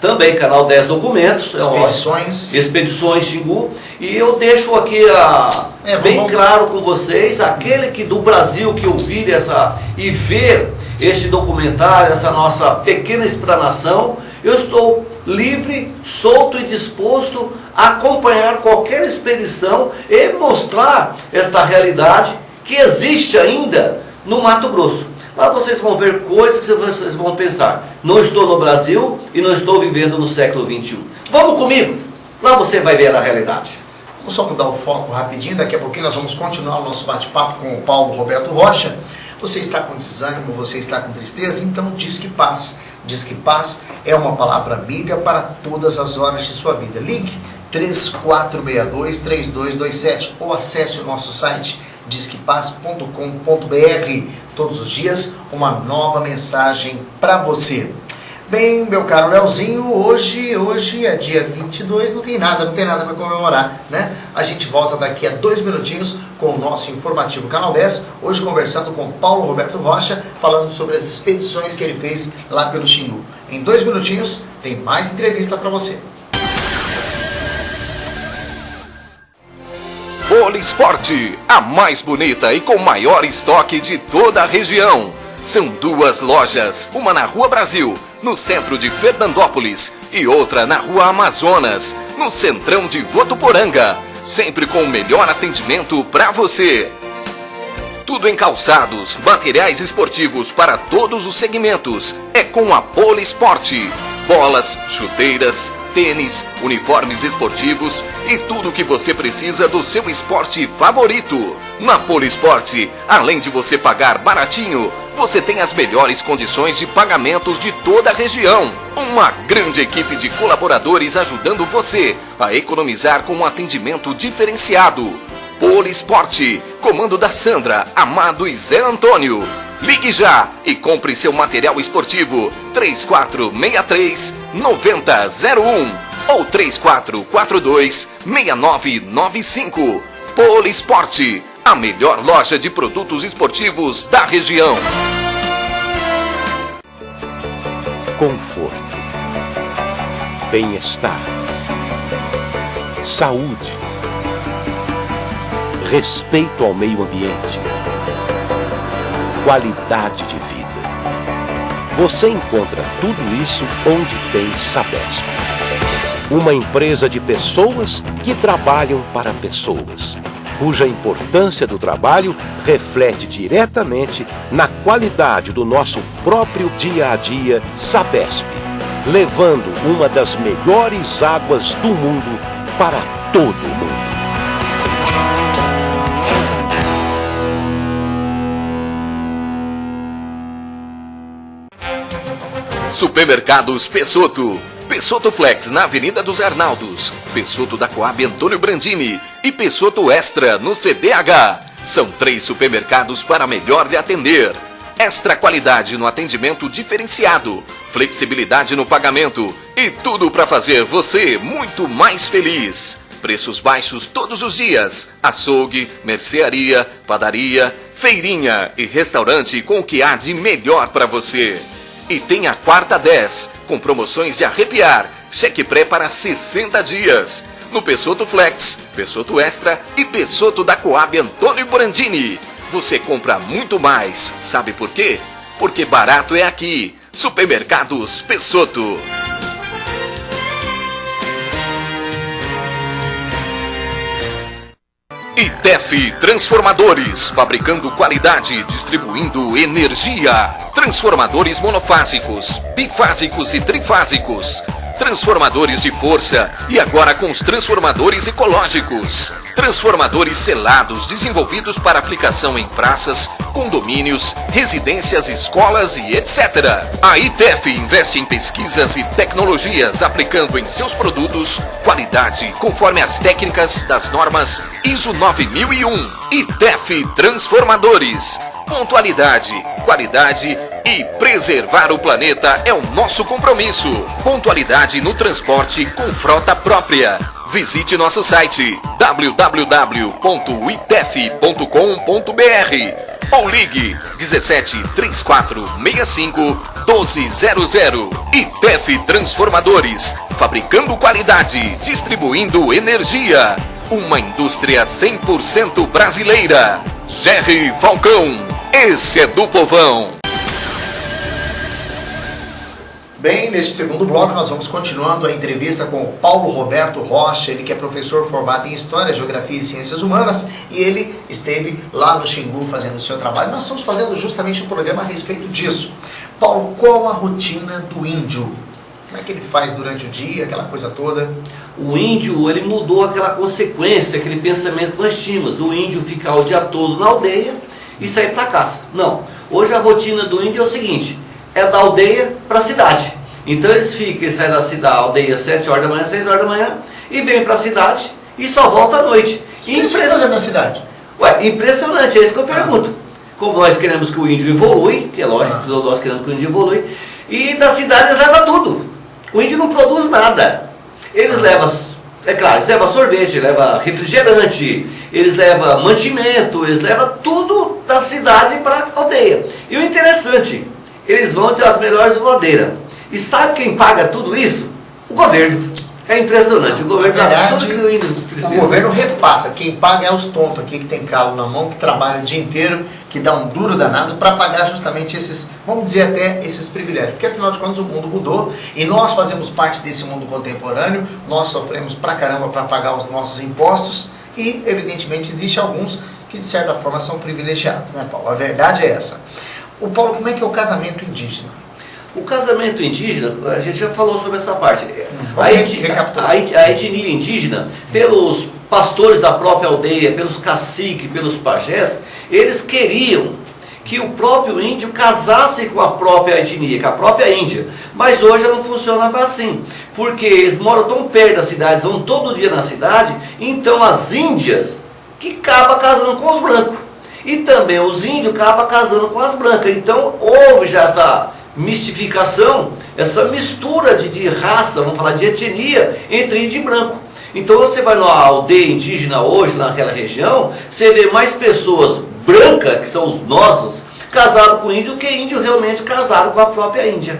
Também Canal 10 Documentos. Expedições. Expedições Xingu. E eu deixo aqui bem claro com vocês, aquele que do Brasil que ouvir e ver este documentário, essa nossa pequena explanação, eu estou livre, solto e disposto a acompanhar qualquer expedição e mostrar esta realidade que existe ainda no Mato Grosso. Lá vocês vão ver coisas que vocês vão pensar: não estou no Brasil e não estou vivendo no século XXI. Vamos comigo, lá você vai ver a realidade. Vamos só mudar o foco rapidinho, daqui a pouquinho nós vamos continuar o nosso bate-papo com o Paulo Roberto Rocha. Você está com desânimo, você está com tristeza, então Disque Paz. Disque Paz é uma palavra amiga para todas as horas de sua vida. Ligue 3462-3227 ou acesse o nosso site disquepaz.com.br. Todos os dias uma nova mensagem para você. Bem, meu caro Leozinho, hoje é dia 22, não tem nada para comemorar, né? A gente volta daqui a 2 minutinhos com o nosso informativo Canal 10, hoje conversando com Paulo Roberto Rocha, falando sobre as expedições que ele fez lá pelo Xingu. Em 2 minutinhos tem mais entrevista para você. Polisporte, a mais bonita e com maior estoque de toda a região. São 2 lojas, uma na Rua Brasil, no centro de Fernandópolis, e outra na Rua Amazonas, no centrão de Votuporanga, sempre com o melhor atendimento para você. Tudo em calçados, materiais esportivos para todos os segmentos, é com a Polisporte. Bolas, chuteiras, tênis, uniformes esportivos e tudo o que você precisa do seu esporte favorito. Na Polisporte, além de você pagar baratinho, você tem as melhores condições de pagamentos de toda a região. Uma grande equipe de colaboradores ajudando você a economizar com um atendimento diferenciado. Polisporte, comando da Sandra, Amado e Zé Antônio. Ligue já e compre seu material esportivo 3463-9001 ou 3442-6995. Polisporte, a melhor loja de produtos esportivos da região. Conforto, bem-estar, saúde, respeito ao meio ambiente, qualidade de vida. Você encontra tudo isso onde tem Sabesp. Uma empresa de pessoas que trabalham para pessoas, cuja importância do trabalho reflete diretamente na qualidade do nosso próprio dia a dia. Sabesp, levando uma das melhores águas do mundo para todo mundo. Supermercados Pessotto. Pessotto Flex na Avenida dos Arnaldos, Pessotto da Coab Antônio Brandini e Pessotto Extra no CDH. São 3 supermercados para melhor lhe atender. Extra qualidade no atendimento diferenciado, flexibilidade no pagamento e tudo para fazer você muito mais feliz. Preços baixos todos os dias. Açougue, mercearia, padaria, feirinha e restaurante com o que há de melhor para você. E tem a quarta 10, com promoções de arrepiar, cheque pré para 60 dias. No Pessotto Flex, Pessotto Extra e Pessotto da Coab Antônio Brandini. Você compra muito mais, sabe por quê? Porque barato é aqui. Supermercados Pessotto. ITEF Transformadores, fabricando qualidade, distribuindo energia. Transformadores monofásicos, bifásicos e trifásicos. Transformadores de força e agora com os transformadores ecológicos. Transformadores selados, desenvolvidos para aplicação em praças, condomínios, residências, escolas e etc. A ITEF investe em pesquisas e tecnologias, aplicando em seus produtos qualidade conforme as técnicas das normas ISO 9001. ITEF Transformadores. Pontualidade, qualidade e preservar o planeta é o nosso compromisso. Pontualidade no transporte com frota própria. Visite nosso site www.itef.com.br ou ligue 17 3465 1200. ITEF Transformadores, fabricando qualidade, distribuindo energia. Uma indústria 100% brasileira. Jerry Falcão, esse é do povão. Bem, neste segundo bloco nós vamos continuando a entrevista com o Paulo Roberto Rocha, ele que é professor formado em História, Geografia e Ciências Humanas, e ele esteve lá no Xingu fazendo o seu trabalho. Nós estamos fazendo justamente um programa a respeito disso. Paulo, qual a rotina do índio? Como é que ele faz durante o dia, aquela coisa toda? O índio, ele mudou aquela consequência, aquele pensamento que nós tínhamos, do índio ficar o dia todo na aldeia e sair para caça. Não, hoje a rotina do índio é o seguinte, é da aldeia para a cidade. Então eles saem da aldeia às 7 horas da manhã, 6 horas da manhã, e vêm para a cidade e só volta à noite. O que eles fazem na cidade? Ué, impressionante, é isso que eu pergunto. Como nós queremos que o índio evolui, que é lógico que nós queremos que o índio evolui, e da cidade eles levam tudo. O índio não produz nada. Eles levam, é claro, eles levam sorvete, levam refrigerante, eles levam mantimento, eles levam tudo da cidade para a aldeia. E o interessante, eles vão ter as melhores voadeiras. E sabe quem paga tudo isso? O governo. É impressionante. O governo paga tudo que o índio precisa. O governo repassa. Quem paga é os tontos aqui que tem calo na mão, que trabalham o dia inteiro, que dá um duro danado para pagar justamente esses, vamos dizer até, esses privilégios. Porque afinal de contas o mundo mudou e nós fazemos parte desse mundo contemporâneo, nós sofremos pra caramba para pagar os nossos impostos e, evidentemente, existe alguns que de certa forma são privilegiados, né, Paulo? A verdade é essa. O Paulo, como é que é o casamento indígena? O casamento indígena, a gente já falou sobre essa parte. A etnia indígena, pelos pastores da própria aldeia, pelos caciques, pelos pajés, eles queriam que o próprio índio casasse com a própria etnia, com a própria Índia. Mas hoje não funciona assim, porque eles moram tão perto das cidades, vão todo dia na cidade, então as índias que acabam casando com os brancos. E também os índios acabam casando com as brancas. Então houve já essa mistificação, essa mistura de raça, vamos falar de etnia, entre índio e branco. Então você vai numa aldeia indígena hoje, naquela região, você vê mais pessoas brancas, que são os nossos, casados com índio, que índio realmente casado com a própria Índia.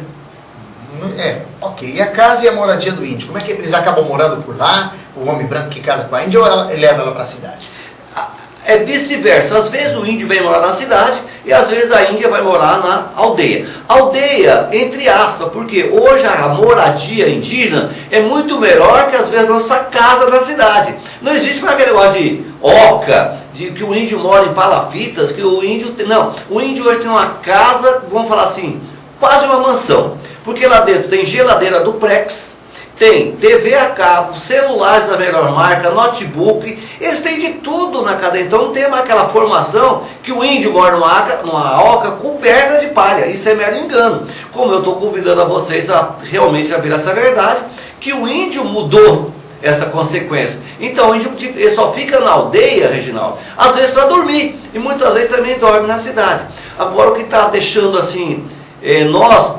Ok. E a casa e a moradia do índio? Como é que eles acabam morando por lá? O homem branco que casa com a índia ou ele leva ela para a cidade? É vice-versa. Às vezes o índio vem morar na cidade e às vezes a Índia vai morar na aldeia. Aldeia, entre aspas, porque hoje a moradia indígena é muito melhor que às vezes a nossa casa na cidade. Não existe mais aquele negócio de oca, de que o índio mora em palafitas, que o índio tem... Não, o índio hoje tem uma casa, vamos falar assim, quase uma mansão. Porque lá dentro tem geladeira duplex, tem TV a cabo, celulares da melhor marca, notebook, eles têm de tudo na cadeia. Então não tem mais aquela formação que o índio mora numa oca coberta de palha. Isso é mero engano. Como eu estou convidando a vocês a realmente ver essa verdade, que o índio mudou essa consequência. Então o índio ele só fica na aldeia, Reginaldo, às vezes para dormir, e muitas vezes também dorme na cidade. Agora o que está deixando assim, nós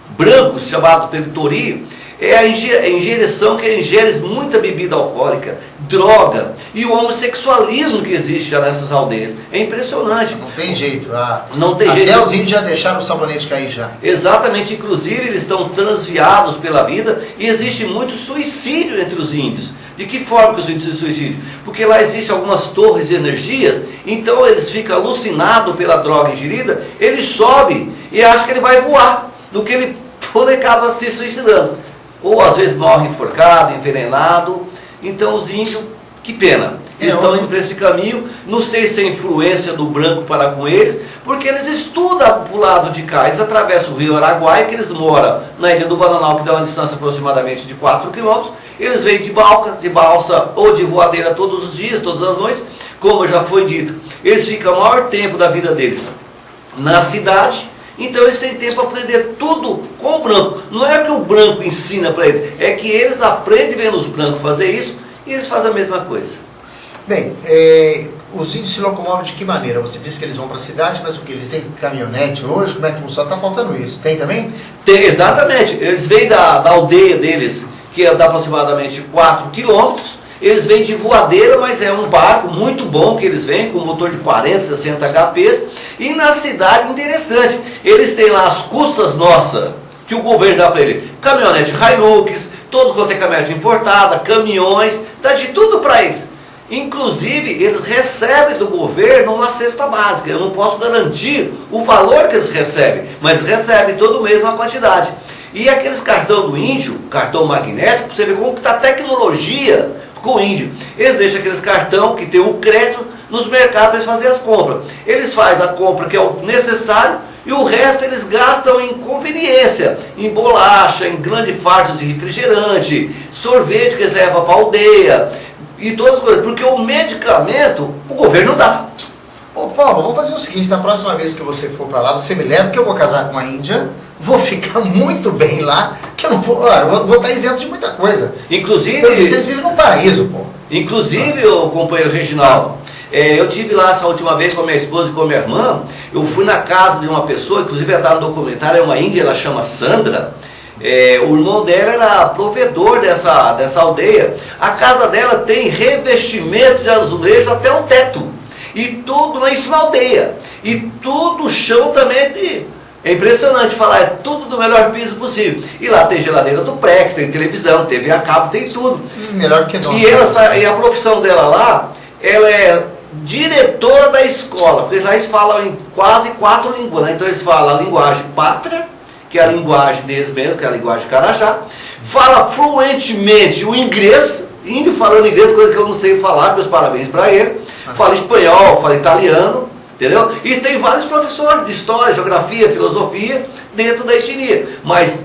brancos, chamado pelo Tori, é a ingerição, que ingere muita bebida alcoólica, droga e o homossexualismo que existe já nessas aldeias. É impressionante. Não tem jeito. Não tem até jeito. Os índios já deixaram o sabonete cair já. Exatamente. Inclusive eles estão transviados pela vida e existe muito suicídio entre os índios. De que forma que os índios se suicidam? Porque lá existem algumas torres de energias, então eles ficam alucinados pela droga ingerida, ele sobe e acha que ele vai voar, no que ele acaba se suicidando. Ou às vezes morre enforcado, envenenado. Então os índios, que pena, eles estão indo para esse caminho. Não sei se é influência do branco para com eles, porque eles estudam para o lado de cá. Eles atravessam o rio Araguaia, que eles moram na Ilha do Bananal, que dá uma distância aproximadamente de 4 quilômetros. Eles vêm de balsa ou de voadeira todos os dias, todas as noites. Como já foi dito, eles ficam o maior tempo da vida deles na cidade. Então eles têm tempo para aprender tudo com o branco. Não é que o branco ensina para eles, é que eles aprendem vendo os brancos fazer isso e eles fazem a mesma coisa. Bem, os índios se locomovem de que maneira? Você disse que eles vão para a cidade, mas o que? Eles têm caminhonete hoje? Como é que funciona? Está faltando isso. Tem também? Tem, exatamente. Eles vêm da aldeia deles, que dá aproximadamente 4 quilômetros. Eles vêm de voadeira, mas é um barco muito bom que eles vêm, com motor de 40, 60 HPs. E na cidade, interessante, eles têm lá as custas nossas, que o governo dá para ele. Caminhonete Hilux, todo quanto é caminhonete importada, caminhões, dá de tudo para eles. Inclusive, eles recebem do governo uma cesta básica. Eu não posso garantir o valor que eles recebem, mas eles recebem todo mês uma quantidade. E aqueles cartão do índio, cartão magnético, você vê como está a tecnologia com o índio. Eles deixam aqueles cartão que tem o crédito nos mercados para eles fazerem as compras. Eles fazem a compra que é o necessário e o resto eles gastam em conveniência, em bolacha, em grande fardo de refrigerante, sorvete que eles levam para a aldeia e todas as coisas, porque o medicamento o governo dá. Ô Paulo, vamos fazer o seguinte, na próxima vez que você for para lá, você me leva, que eu vou casar com uma índia, vou ficar muito bem lá, que eu não vou, eu vou estar isento de muita coisa. Inclusive, vocês vivem num paraíso, pô. Inclusive, o companheiro Reginaldo, eu tive lá essa última vez com a minha esposa e com a minha irmã. Eu fui na casa de uma pessoa, inclusive ela está no documentário, é uma índia, ela chama Sandra. O irmão dela era provedor dessa aldeia. A casa dela tem revestimento de azulejo até o teto. E tudo isso na aldeia. E tudo o chão também é impressionante falar, é tudo do melhor piso possível. E lá tem geladeira do Prex, tem televisão, TV a cabo, tem tudo. Melhor que nós. E a profissão dela lá, ela é diretora da escola, porque lá eles falam em quase 4 línguas, né? Então eles falam a linguagem pátria, que é a linguagem deles mesmo, que é a linguagem carajá, fala fluentemente o inglês, índio falando inglês, coisa que eu não sei falar, meus parabéns para ele, fala espanhol, fala italiano, entendeu? E tem vários professores de história, geografia, filosofia dentro da etnia, mas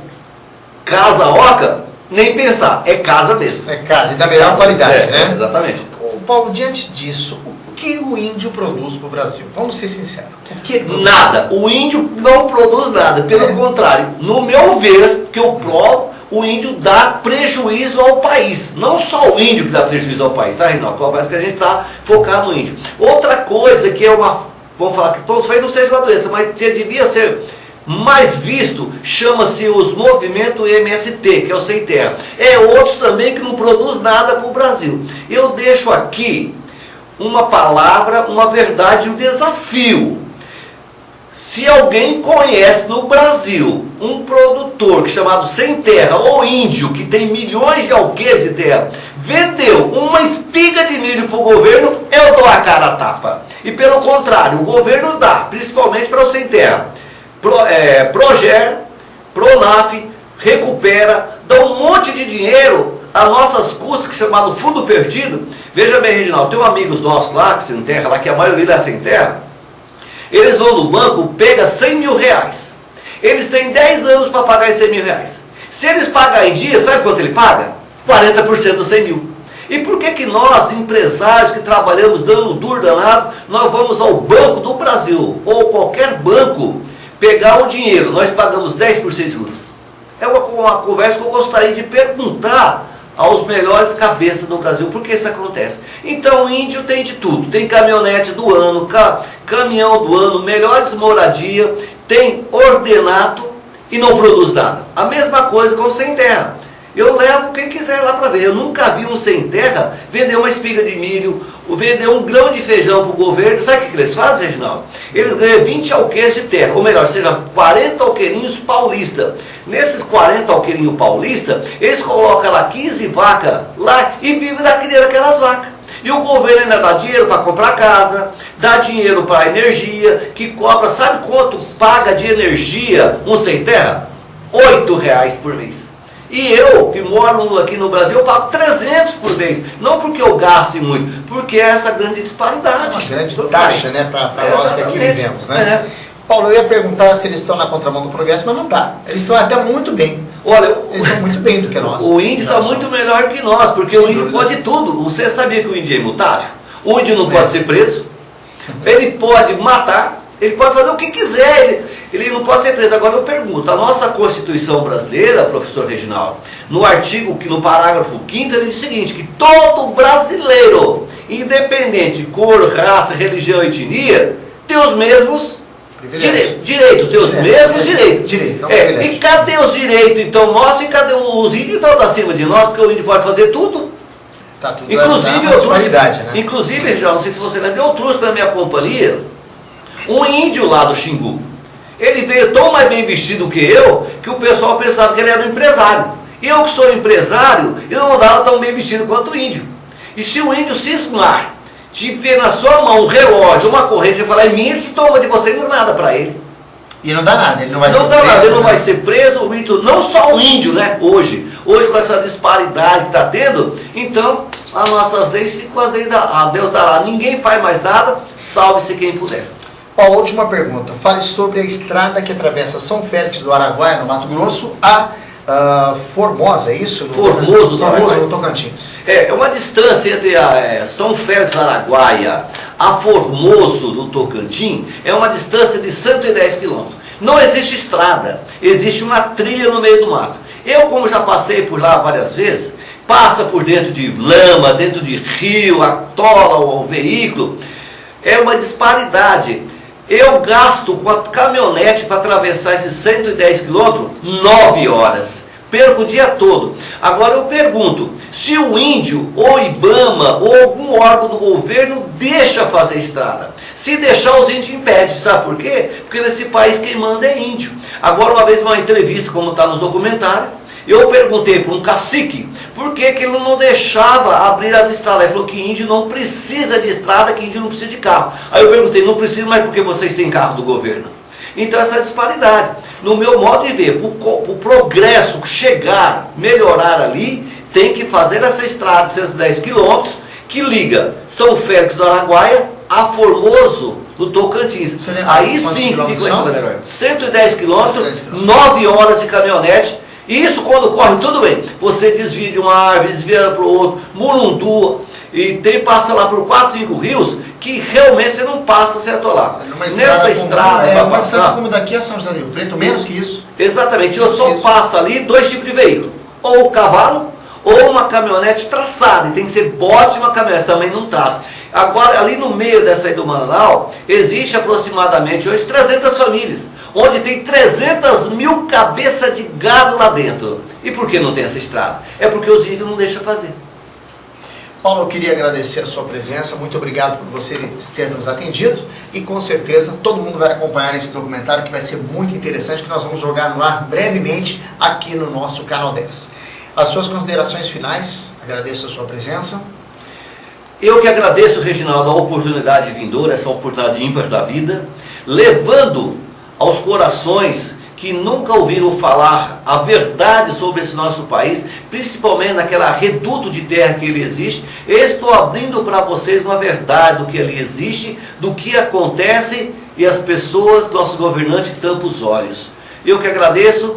casa oca, nem pensar, é casa mesmo. É casa e da melhor qualidade, né? Exatamente. Ô, Paulo, diante disso, o que o índio produz para o Brasil? Vamos ser sinceros. O que ele produz? Nada. O índio não produz nada. Pelo contrário, no meu ver, que eu provo, o índio dá prejuízo ao país. Não só o índio que dá prejuízo ao país, tá, Reinaldo? Parece que a gente está focado no índio. Outra coisa que é uma... Vamos falar que todos isso não seja uma doença, mas que devia ser mais visto, chama-se os movimentos MST, que é o Sem Terra. É outros também que não produz nada para o Brasil. Eu deixo aqui uma palavra, uma verdade, um desafio. Se alguém conhece no Brasil um produtor que chamado Sem Terra ou índio, que tem milhões de alqueires de terra, vendeu uma espiga de milho para o governo, eu dou a cara a tapa. E pelo contrário, o governo dá, principalmente para o Sem Terra. Proger, Pronaf, recupera, dá um monte de dinheiro a nossas custas, que é chamado fundo perdido. Veja bem, Reginaldo, tem amigos nossos lá, que sem terra, lá que a maioria é sem terra, eles vão no banco, pega 100 mil reais. Eles têm 10 anos para pagar esses 100 mil reais. Se eles pagarem em dia, sabe quanto ele paga? 40% dos 100 mil. E por que que nós, empresários que trabalhamos dando duro danado, nós vamos ao Banco do Brasil, ou qualquer banco, pegar o dinheiro, nós pagamos 10% de juros? É uma conversa que eu gostaria de perguntar aos melhores cabeças do Brasil, por que isso acontece. Então o índio tem de tudo, tem caminhonete do ano, caminhão do ano, melhores moradia, tem ordenato e não produz nada. A mesma coisa com o Sem Terra. Eu levo quem quiser lá para ver. Eu nunca vi um Sem Terra vender uma espiga de milho, ou vender um grão de feijão para o governo. Sabe o que eles fazem, Reginaldo? Eles ganham 20 alqueires de terra, ou melhor, seja, 40 alqueirinhos paulistas. Nesses 40 alqueirinhos paulistas, eles colocam lá 15 vacas lá e vivem daquelas vacas. E o governo ainda dá dinheiro para comprar casa, dá dinheiro para energia, que cobra, sabe quanto paga de energia um Sem Terra? R$8 por mês. E eu, que moro aqui no Brasil, eu pago 300 por mês. Não porque eu gaste muito, porque é essa grande disparidade. Uma grande taxa, né, para nós que aqui vivemos, né? Paulo, eu ia perguntar se eles estão na contramão do progresso, mas não está. Eles estão até muito bem. Olha, eles estão muito bem do que nós. O índio está muito melhor que nós, porque o índio pode tudo. Você sabia que o índio é imutável? O índio não pode ser preso, ele pode matar, ele pode fazer o que quiser, ele não pode ser preso. Agora eu pergunto, a nossa Constituição brasileira, professor Reginaldo, no artigo, no parágrafo 5º, ele diz o seguinte, que todo brasileiro, independente de cor, raça, religião e etnia, tem os mesmos direitos, tem os mesmos direitos. Então, e cadê os direitos então nossos e cadê os índios estão acima de nós, porque o índio pode fazer tudo. Tá tudo inclusive, Reginaldo, não sei se você lembra, eu trouxe na minha companhia um índio lá do Xingu. Ele veio tão mais bem vestido que eu, que o pessoal pensava que ele era um empresário. Eu que sou empresário, eu não andava tão bem vestido quanto o índio. E se o índio cismar, tiver na sua mão um relógio, uma corrente, você falar, é minha, ele te toma de você e não dá nada para ele. E não dá nada, ele não vai ser preso. Não dá nada, ele não vai ser preso, o índio, não só o índio, né, hoje com essa disparidade que está tendo, então as nossas leis ficam as leis a Deus dará. Ninguém faz mais nada, salve-se quem puder. Paulo, última pergunta. Fale sobre a estrada que atravessa São Félix do Araguaia, no Mato Grosso, a Formosa, é isso? Formoso no Tocantins. É uma distância entre São Félix do Araguaia a Formoso, no Tocantins, é uma distância de 110 quilômetros. Não existe estrada, existe uma trilha no meio do mato. Eu, como já passei por lá várias vezes, passa por dentro de lama, dentro de rio, atola o veículo, é uma disparidade. Eu gasto com a caminhonete para atravessar esses 110 quilômetros 9 horas. Perco o dia todo. Agora eu pergunto, se o índio, ou IBAMA, ou algum órgão do governo deixa fazer estrada. Se deixar, os índios impedem. Sabe por quê? Porque nesse país quem manda é índio. Agora, uma vez, numa entrevista, como está nos documentários, eu perguntei para um cacique por que ele não deixava abrir as estradas. Ele falou que índio não precisa de estrada, que índio não precisa de carro. Aí eu perguntei, não precisa, mas por que vocês têm carro do governo? Então essa disparidade. No meu modo de ver, para o progresso chegar, melhorar ali, tem que fazer essa estrada de 110 quilômetros que liga São Félix do Araguaia a Formoso, no Tocantins. Aí sim fica uma estrada melhor. 110 quilômetros, 9 horas de caminhonete. Isso quando corre tudo bem. Você desvia de uma árvore, desvia para o outro, Murundu, e passa lá por 4, 5 rios que realmente você não passa certo lá. Nessa estrada para uma distância passar, como daqui a São José do Rio Preto, menos que isso. Exatamente, eu só passo ali 2 tipos de veículo, ou o cavalo, ou uma caminhonete traçada, e tem que ser bote uma caminhonete, também não traça. Agora, ali no meio dessa aí do Manaus, existe aproximadamente hoje 300 famílias, onde tem 300 mil cabeças de gado lá dentro. E por que não tem essa estrada? É porque os índios não deixam fazer. Paulo, eu queria agradecer a sua presença, muito obrigado por você ter nos atendido e com certeza todo mundo vai acompanhar esse documentário que vai ser muito interessante, que nós vamos jogar no ar brevemente aqui no nosso Canal 10. As suas considerações finais, agradeço a sua presença. Eu que agradeço, Reginaldo, a oportunidade vindoura, essa oportunidade ímpar da vida, levando aos corações que nunca ouviram falar a verdade sobre esse nosso país, principalmente naquela reduto de terra que ele existe. Eu estou abrindo para vocês uma verdade do que ali existe, do que acontece, e as pessoas, nossos governantes, tampam os olhos. Eu que agradeço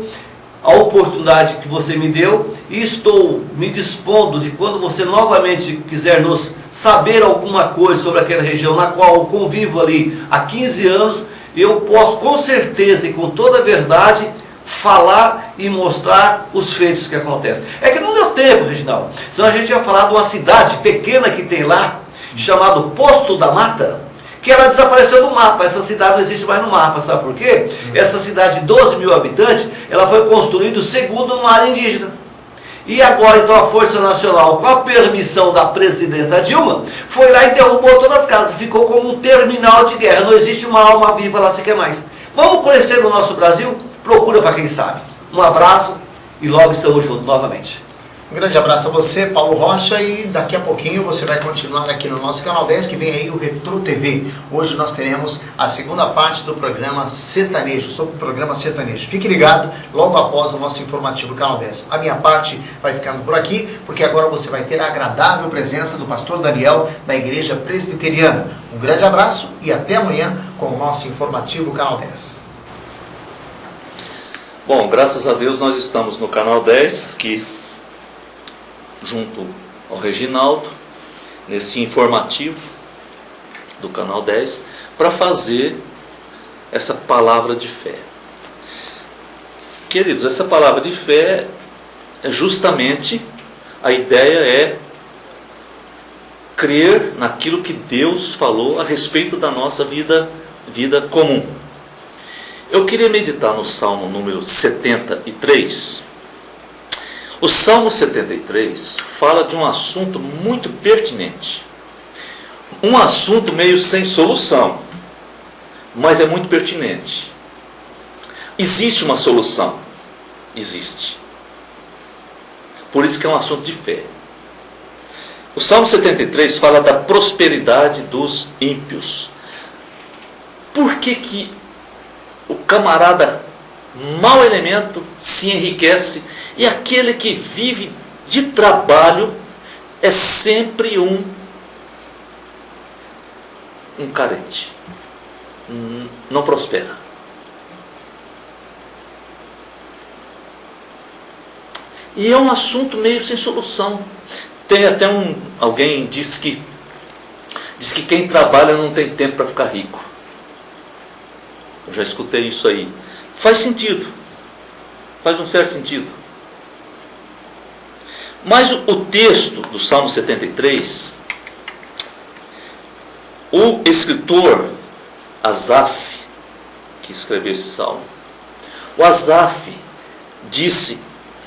a oportunidade que você me deu e estou me dispondo de, quando você novamente quiser nos saber alguma coisa sobre aquela região na qual eu convivo ali há 15 anos, eu posso com certeza e com toda a verdade falar e mostrar os feitos que acontecem. É que não deu tempo, Reginaldo, senão a gente ia falar de uma cidade pequena que tem lá, chamado Posto da Mata, que ela desapareceu do mapa. Essa cidade não existe mais no mapa, sabe por quê? Essa cidade de 12 mil habitantes, ela foi construída segundo uma área indígena. E agora, então, a Força Nacional, com a permissão da presidenta Dilma, foi lá e derrubou todas as casas. Ficou como um terminal de guerra. Não existe uma alma viva lá sequer mais. Vamos conhecer o nosso Brasil? Procura para quem sabe. Um abraço e logo estamos juntos novamente. Um grande abraço a você, Paulo Rocha, e daqui a pouquinho você vai continuar aqui no nosso Canal 10, que vem aí o Retro TV. Hoje nós teremos a segunda parte do programa Sertanejo, sobre o programa Sertanejo. Fique ligado logo após o nosso informativo Canal 10. A minha parte vai ficando por aqui, porque agora você vai ter a agradável presença do pastor Daniel, da Igreja Presbiteriana. Um grande abraço e até amanhã com o nosso informativo Canal 10. Bom, graças a Deus nós estamos no Canal 10, aqui junto ao Reginaldo, nesse informativo do Canal 10, para fazer essa palavra de fé. Queridos, essa palavra de fé é justamente, a ideia é crer naquilo que Deus falou a respeito da nossa vida comum. Eu queria meditar no Salmo número 73. O Salmo 73 fala de um assunto muito pertinente. Um assunto meio sem solução, mas é muito pertinente. Existe uma solução? Existe. Por isso que é um assunto de fé. O Salmo 73 fala da prosperidade dos ímpios. Por que o camarada mau elemento se enriquece e aquele que vive de trabalho é sempre um carente, não prospera? E é um assunto meio sem solução. Tem até alguém diz que quem trabalha não tem tempo para ficar rico. Eu já escutei isso aí. Faz sentido, faz um certo sentido. Mas o texto do Salmo 73, o escritor Asaf, que escreveu esse salmo, o Asaf disse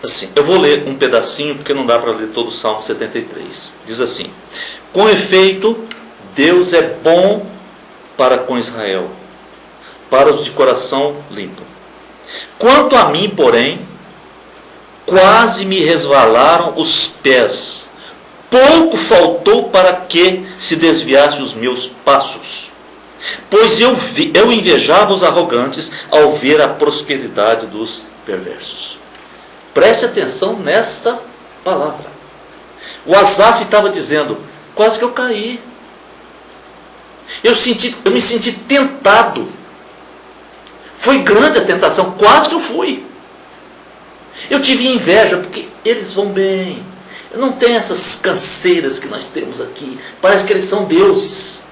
assim, eu vou ler um pedacinho porque não dá para ler todo o Salmo 73. Diz assim: com efeito, Deus é bom para com Israel, para os de coração limpo. Quanto a mim, porém, quase me resvalaram os pés. Pouco faltou para que se desviasse os meus passos. Pois eu invejava os arrogantes ao ver a prosperidade dos perversos. Preste atenção nessa palavra. O Asaf estava dizendo, quase que eu caí. Eu me senti tentado. Foi grande a tentação, quase que eu fui. Eu tive inveja, porque eles vão bem. Não tem essas canseiras que nós temos aqui. Parece que eles são deuses.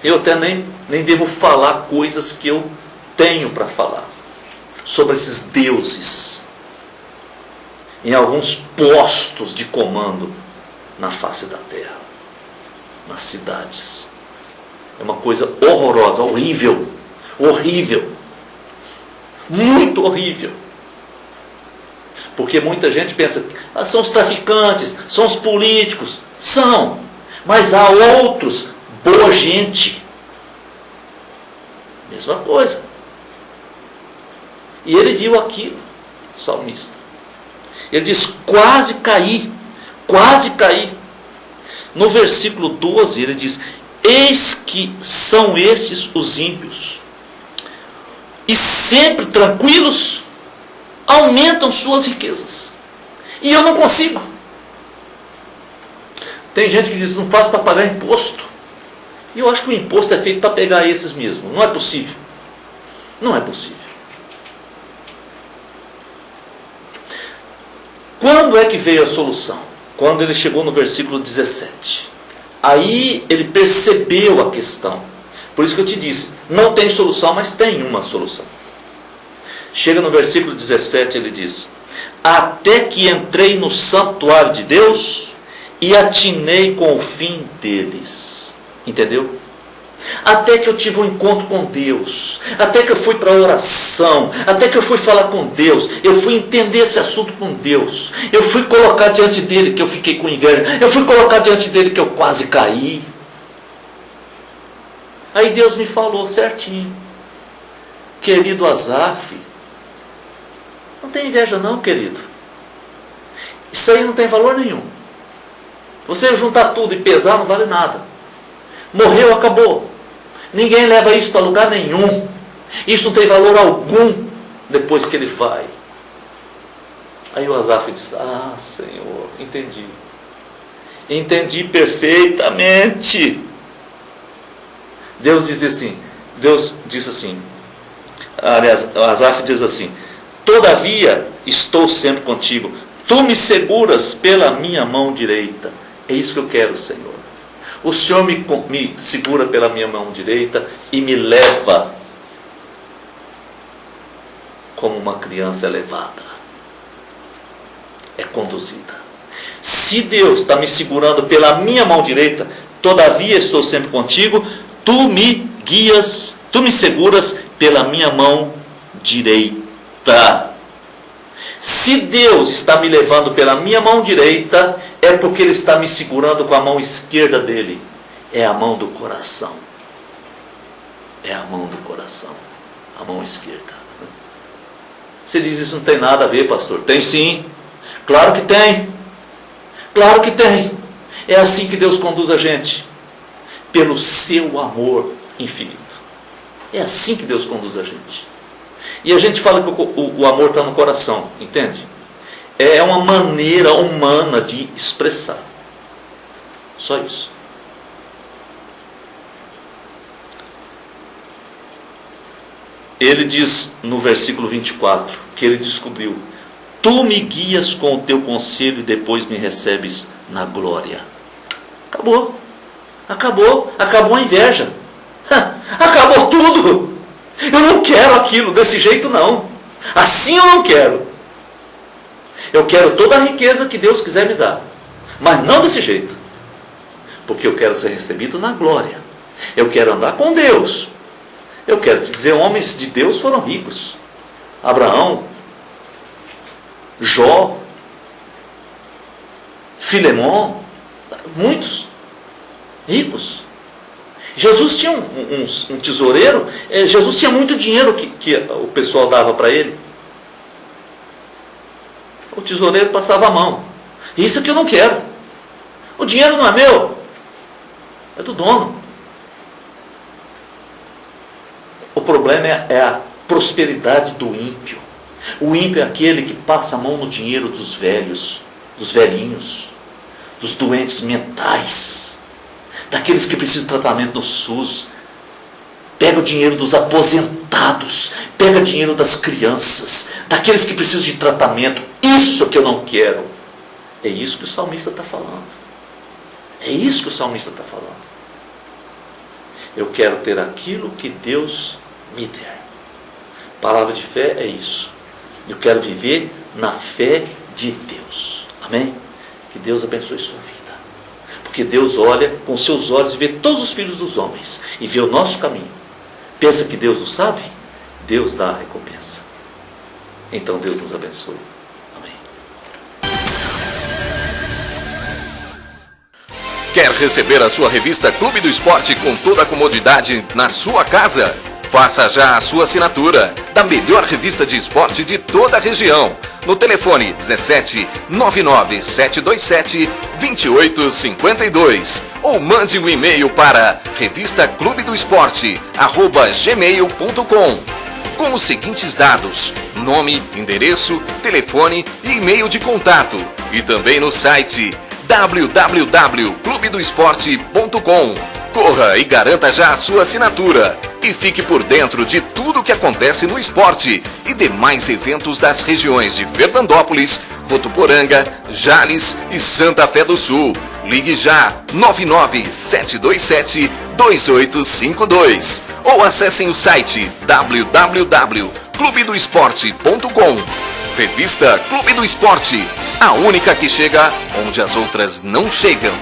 Eu até nem devo falar coisas que eu tenho para falar sobre esses deuses em alguns postos de comando na face da terra, nas cidades. É uma coisa horrorosa, horrível, horrível, muito horrível. Porque muita gente pensa, são os traficantes, são os políticos. São, mas há outros, boa gente. Mesma coisa. E ele viu aquilo, o salmista. Ele diz, quase caí, quase caí. No versículo 12 ele diz, eis que são estes os ímpios, e sempre tranquilos, aumentam suas riquezas, e eu não consigo. Tem gente que diz, não faz para pagar imposto. E eu acho que o imposto é feito para pegar esses mesmo. Não é possível. Não é possível. Quando é que veio a solução? Quando ele chegou no versículo 17. Aí ele percebeu a questão. Por isso que eu te disse, não tem solução, mas tem uma solução. Chega no versículo 17, ele diz, até que entrei no santuário de Deus e atinei com o fim deles. Entendeu? Até que eu tive um encontro com Deus, até que eu fui para a oração, até que eu fui falar com Deus, eu fui entender esse assunto com Deus, eu fui colocar diante dele que eu fiquei com inveja, eu fui colocar diante dele que eu quase caí. Aí Deus me falou certinho, querido Asaf, não tem inveja não, querido, isso aí não tem valor nenhum. Você juntar tudo e pesar não vale nada. Morreu, acabou. Ninguém leva isso para lugar nenhum. Isso não tem valor algum depois que ele vai. Aí o Asaf diz, ah, Senhor, entendi. Entendi perfeitamente. Deus diz assim, aliás, o Asaf diz assim, todavia estou sempre contigo, tu me seguras pela minha mão direita. É isso que eu quero, Senhor. O Senhor me segura pela minha mão direita e me leva como uma criança é levada. É conduzida. Se Deus está me segurando pela minha mão direita, todavia estou sempre contigo, tu me guias, tu me seguras pela minha mão direita. Se Deus está me levando pela minha mão direita, é porque Ele está me segurando com a mão esquerda dele. É a mão do coração. É a mão do coração. A mão esquerda. Você diz, isso não tem nada a ver, pastor. Tem sim. Claro que tem. Claro que tem. É assim que Deus conduz a gente. Pelo seu amor infinito. É assim que Deus conduz a gente. E a gente fala que o amor está no coração, entende? É uma maneira humana de expressar. Só isso. Ele diz no versículo 24, que ele descobriu, tu me guias com o teu conselho e depois me recebes na glória. Acabou. Acabou. Acabou a inveja. Acabou tudo. Eu não quero aquilo desse jeito não. Assim eu não quero. Eu quero toda a riqueza que Deus quiser me dar. Mas não desse jeito. Porque eu quero ser recebido na glória. Eu quero andar com Deus. Eu quero te dizer, homens de Deus foram ricos. Abraão, Jó, Filemon, muitos ricos. Jesus tinha um tesoureiro, Jesus tinha muito dinheiro que o pessoal dava para ele. O tesoureiro passava a mão. Isso que eu não quero. O dinheiro não é meu, é do dono. O problema é a prosperidade do ímpio. O ímpio é aquele que passa a mão no dinheiro dos velhos, dos velhinhos, dos doentes mentais, daqueles que precisam de tratamento no SUS. Pega o dinheiro dos aposentados, pega o dinheiro das crianças, daqueles que precisam de tratamento. Isso que eu não quero. É isso que o salmista está falando. É isso que o salmista está falando. Eu quero ter aquilo que Deus me der. Palavra de fé é isso. Eu quero viver na fé de Deus. Amém? Que Deus abençoe sua vida. Porque Deus olha com seus olhos e vê todos os filhos dos homens e vê o nosso caminho. Pensa que Deus não sabe? Deus dá a recompensa. Então Deus nos abençoe. Amém. Quer receber a sua revista Clube do Esporte com toda a comodidade na sua casa? Faça já a sua assinatura da melhor revista de esporte de toda a região. No telefone 17 99 727 2852 ou mande um e-mail para revistaclubedoesporte@gmail.com com os seguintes dados: nome, endereço, telefone e e-mail de contato, e também no site www.clubedoesporte.com. Corra e garanta já a sua assinatura e fique por dentro de tudo o que acontece no esporte e demais eventos das regiões de Fernandópolis, Votuporanga, Jales e Santa Fé do Sul. Ligue já 99-727-2852 ou acessem o site www.clubedoesporte.com. Revista Clube do Esporte, a única que chega onde as outras não chegam.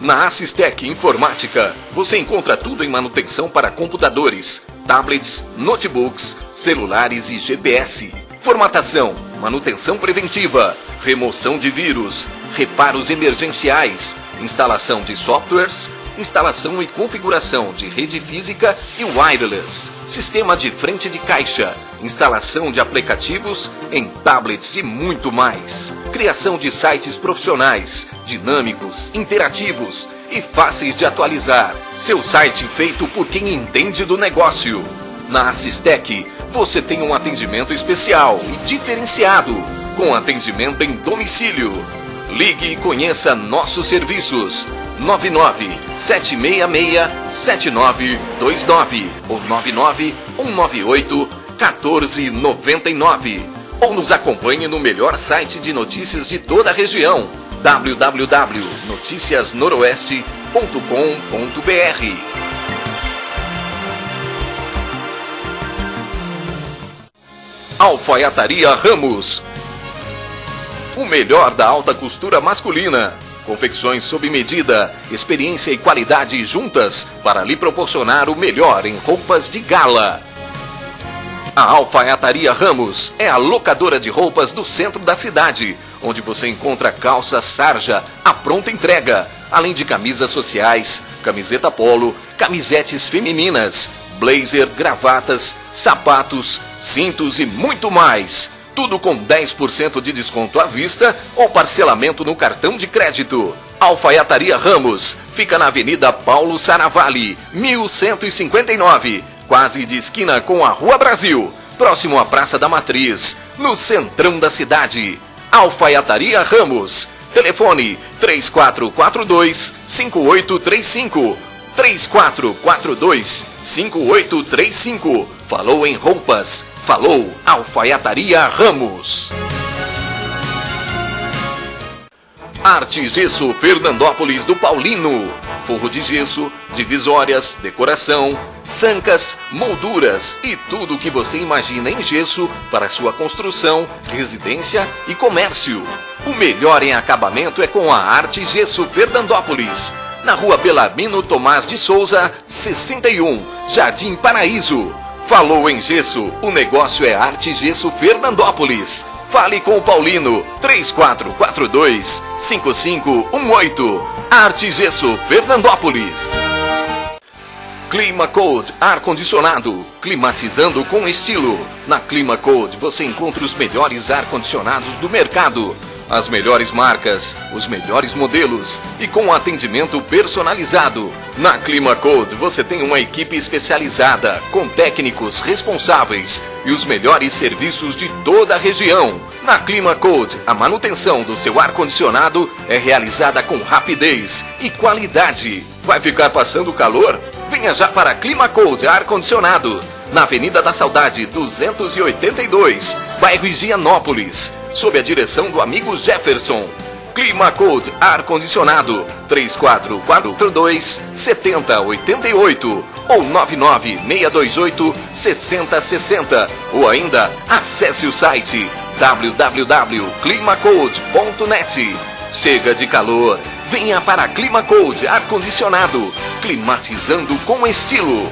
Na Assistec Informática, você encontra tudo em manutenção para computadores, tablets, notebooks, celulares e GPS. Formatação, manutenção preventiva, remoção de vírus, reparos emergenciais, instalação de softwares, instalação e configuração de rede física e wireless, sistema de frente de caixa, instalação de aplicativos em tablets e muito mais. Criação de sites profissionais, dinâmicos, interativos e fáceis de atualizar. Seu site feito por quem entende do negócio. Na Assistec, você tem um atendimento especial e diferenciado, com atendimento em domicílio. Ligue e conheça nossos serviços. 99-766-7929 ou 99-198-1499. Ou nos acompanhe no melhor site de notícias de toda a região, www.noticiasnoroeste.com.br. Alfaiataria Ramos, o melhor da alta costura masculina. Confecções sob medida, experiência e qualidade juntas para lhe proporcionar o melhor em roupas de gala. A Alfaiataria Ramos é a locadora de roupas do centro da cidade, onde você encontra calça sarja à pronta entrega, além de camisas sociais, camiseta polo, camisetes femininas, blazer, gravatas, sapatos, cintos e muito mais. Tudo com 10% de desconto à vista ou parcelamento no cartão de crédito. Alfaiataria Ramos fica na Avenida Paulo Saravalli, 1159, quase de esquina com a Rua Brasil, próximo à Praça da Matriz, no centrão da cidade. Alfaiataria Ramos. Telefone 3442-5835. 3442-5835. Falou em roupas. Falou Alfaiataria Ramos. Arte Gesso Fernandópolis do Paulino. Forro de gesso, divisórias, decoração, sancas, molduras e tudo o que você imagina em gesso para sua construção, residência e comércio. O melhor em acabamento é com a Arte Gesso Fernandópolis. Na Rua Belarmino Tomás de Souza, 61, Jardim Paraíso. Falou em gesso, o negócio é Arte Gesso Fernandópolis. Fale com o Paulino, 3442-5518. Arte Gesso Fernandópolis. Clima Code ar-condicionado, climatizando com estilo. Na Clima Code você encontra os melhores ar-condicionados do mercado. As melhores marcas, os melhores modelos e com atendimento personalizado. Na Clima Code você tem uma equipe especializada, com técnicos responsáveis e os melhores serviços de toda a região. Na Clima Code, a manutenção do seu ar-condicionado é realizada com rapidez e qualidade. Vai ficar passando calor? Venha já para Clima Code Ar-Condicionado, na Avenida da Saudade 282, bairro Higienópolis, sob a direção do amigo Jefferson. Clima Code Ar-Condicionado 3442-7088 ou 99628-6060 ou ainda acesse o site www.climacode.net. Chega de calor, venha para Clima Code Ar-Condicionado, climatizando com estilo.